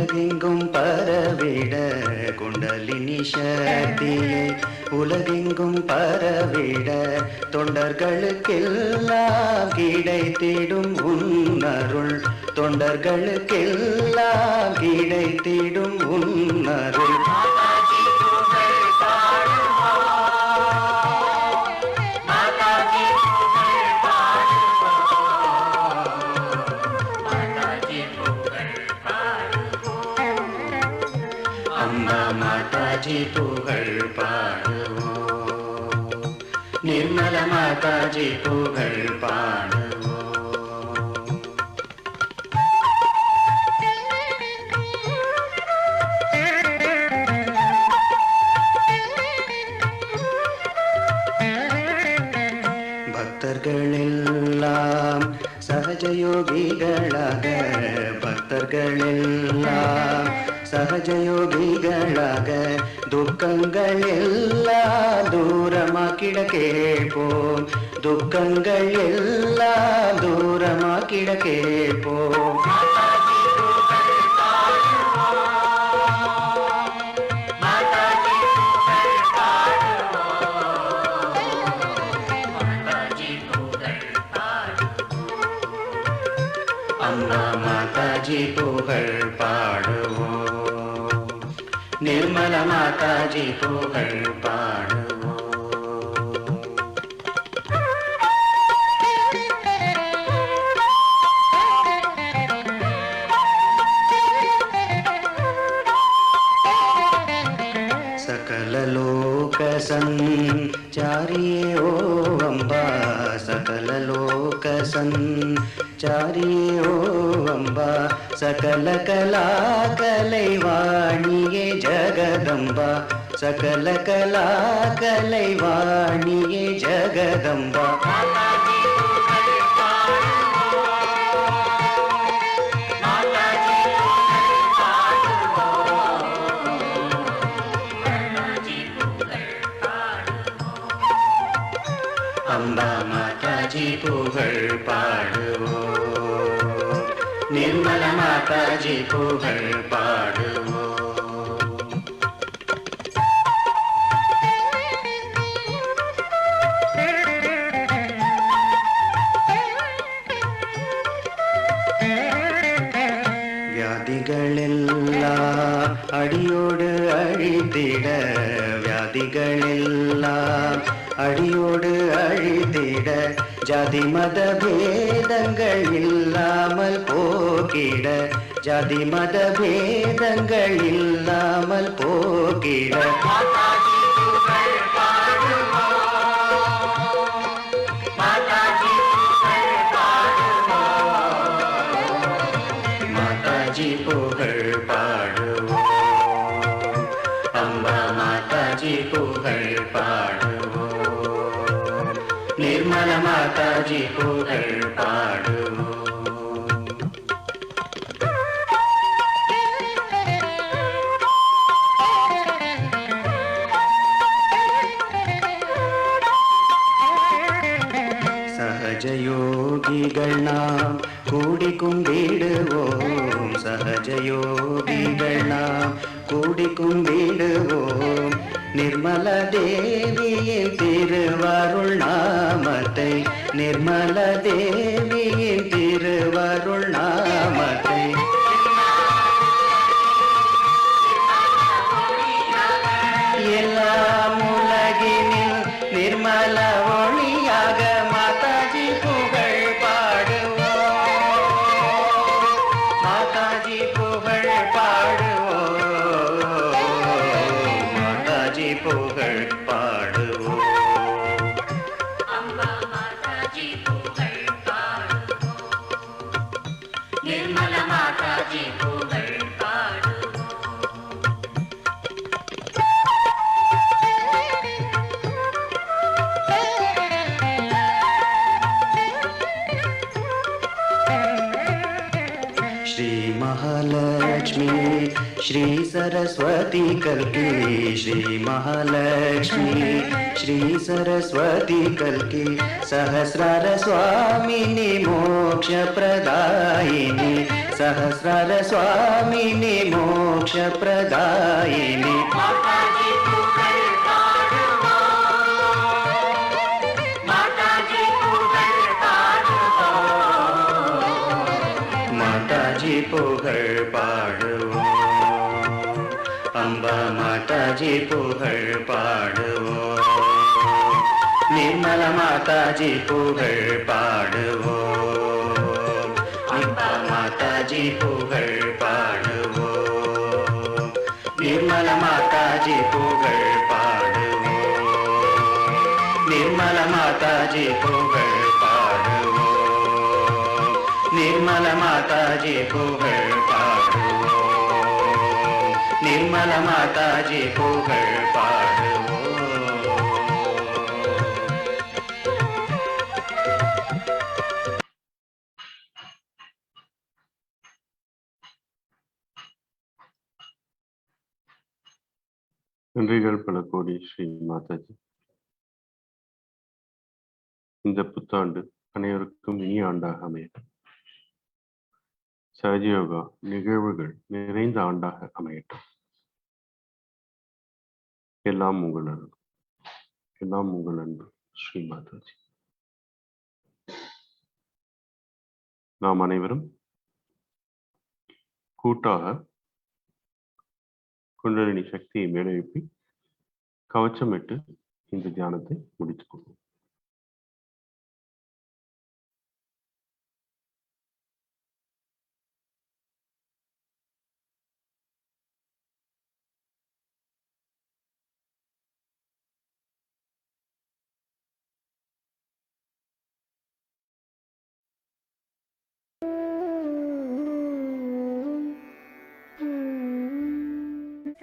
உலகெங்கும் பரவிட குண்டலினி சக்தியை உலகெங்கும் பரவிட தொண்டர்களுக்கெல்லாம் கிடைத்திடும் உன்னருள் தொண்டர்களுக்கெல்லாம் கிடைத்திடும் உன்னருள் அம்மா மாதாஜி புகழ் பாடுவோம் நிர்மல மாதாஜி புகழ் பாடுவோம் பக்தர்கள் எல்லாம் சகஜயோகிகளாக பக்தர்கள் எல்லாம் சகஜயோகிகளாக துக்கங்கள் எல்லாம் தூரமாக்கிட கேட்போம் துக்கங்கள் எல்லாம் தூரமாக்கிட கேட்போம் அம்மா மாதாஜி புகழ் பாடுவோம் நிர்மல மாதாஜி புகழ் பாடுவோம் சகல லோக சஞ்சாரியே ஓ அம்பா சகல லோக சஞ்சாரியே ஓ அம்பா சகல கலா கலைவாணியே ஜகதம்பா சகல கலா கலைவாணியே ஜகதம்பா அம்பா மாதாஜி புகழ் பாடுவோம் நிர்மல மாதாஜி புகழ் பாடுவோம் வியாதிகளெல்லாம் அடியோடு அழித்திட வியாதிகளெல்லாம் அடியோடு அழித்திட ஜாதி மத பேதங்கள் இல்லாமல் போக்கிட ஜாதி மத பேதங்கள் இல்லாமல் போக்கிட மாதாஜி புகழ் பாடுவோம் அம்பா மாதாஜி புகழ் பாடுவோம் நிர்மல மாதாஜி புகழ் பாடுவோம் சகஜயோகிகள் நாம் கூடி கும்பிடுவோம் சகஜயோகிகள் நாம் கூடி கும்பிடுவோம் நிர்மல தேவியின் திருவருள் நாமத்தை நிர்மல தேவியின் திருவருள் நாமத்தை எல்லாம் உலகினில் நிர்மல ஒளியாக மாதாஜி புகழ் பாடுவோம் மாதாஜி புகழ் பாடுவோம் மாதாஜி புகழ் பாடுவோம் அம்பா மாதாஜி புகழ் பாடுவோம் நிர்மல மாதாஜி புகழ் பாடுவோம் श्री महालक्ष्मी श्री सरस्वती कल्की श्री महालक्ष्मी श्री सरस्वती कल्की सहस्रार स्वामिनी मोक्ष प्रदायिनी सहस्रार स्वामिनी मोक्षप्रदायिनी माताजी पुगळ पाडुवोम माताजी पुगळ पाडुवोम माताजी पुगळ पाडुवोम अंबा माताजी पुगळ पाडुवोम निर्मला माताजी पुगळ पाडुवोम अंबा माताजी पुगळ पाडुवोम निर्मला माताजी पुगळ पाडुवोम निर्मला माताजी पुगळ पाडुवोम निर्मला माताजी पुगळ पाडुवोम निर्मला माताजी पुगळ पाडुवोम நன்றிகள் பல கோடி ஸ்ரீ மாதாஜி. இந்த புத்தாண்டு அனைவருக்கும் இனிய ஆண்டாக அமையட்டும். சகஜயோகா நிகழ்வுகள் நிறைந்த ஆண்டாக அமையட்டும். எல்லாம் உங்கள் அருள், எல்லாம் உங்கள் அன்பு ஸ்ரீ மாதாஜி. நாம் அனைவரும் கூட்டாக குண்டலினி சக்தியை மேலெழுப்பி கவச்சமிட்டு இந்த தியானத்தை முடித்துக் கொள்வோம்.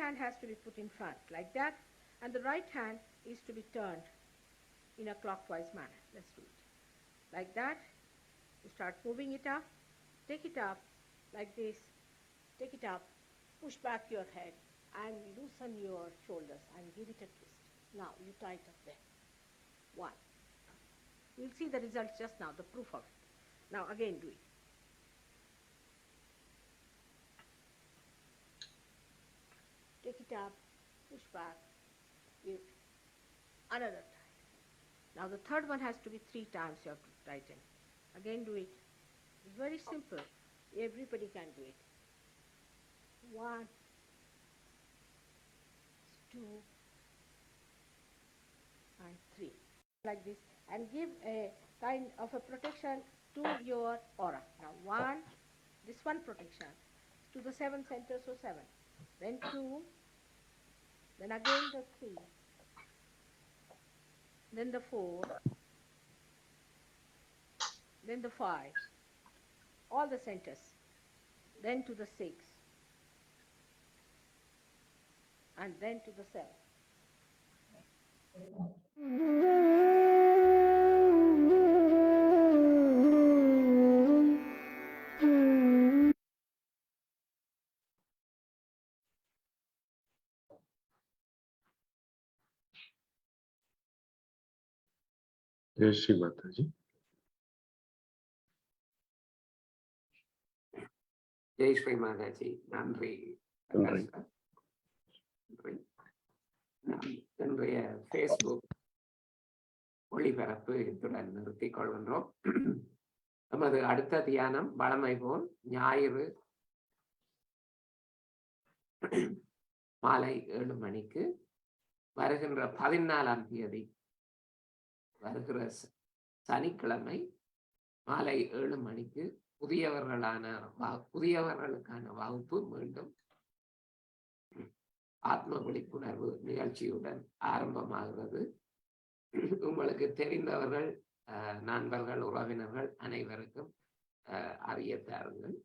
Hand has to be put in front like that, and the right hand is to be turned in a clockwise manner. Let's do it like that. You start moving it up, take it up like this, take it up, push back your head and loosen your shoulders and give it a twist. Now you tight up there. One. You'll see the result just now, the proof of it. Now again do it. Take it up, push back, give another time. Now the third one has to be 3 times you have to tighten. Again do it. It's very simple. Everybody can do it. 1, 2, and 3. Like this. And give a kind of a protection to your aura. Now 1, this one protection to the 7 centers, so 7. Then 2, then again the 3, then the 4, then the 5, all the centers, then to the 6, and then to the 7. Jai Sri Mataji. Jai Sri Mataji. நன்றி. நன்றி. இன்றைய Facebook ஒளிபரப்பு இத்துடன் நிறுத்திக் கொள்கின்றோம். நமது அடுத்த தியானம் வழமை போல் ஞாயிறு மாலை 7 மணிக்கு, வருகின்ற 14ஆம் தேதி வருகிற சனிக்கிழமை மாலை 7 மணிக்கு புதியவர்களுக்கான வகுப்பு மீண்டும் ஆத்ம விழிப்புணர்வு நிகழ்ச்சியுடன் ஆரம்பமாகிறது. உங்களுக்கு தெரிந்தவர்கள், நண்பர்கள், உறவினர்கள் அனைவருக்கும் அறிய தாருங்கள்.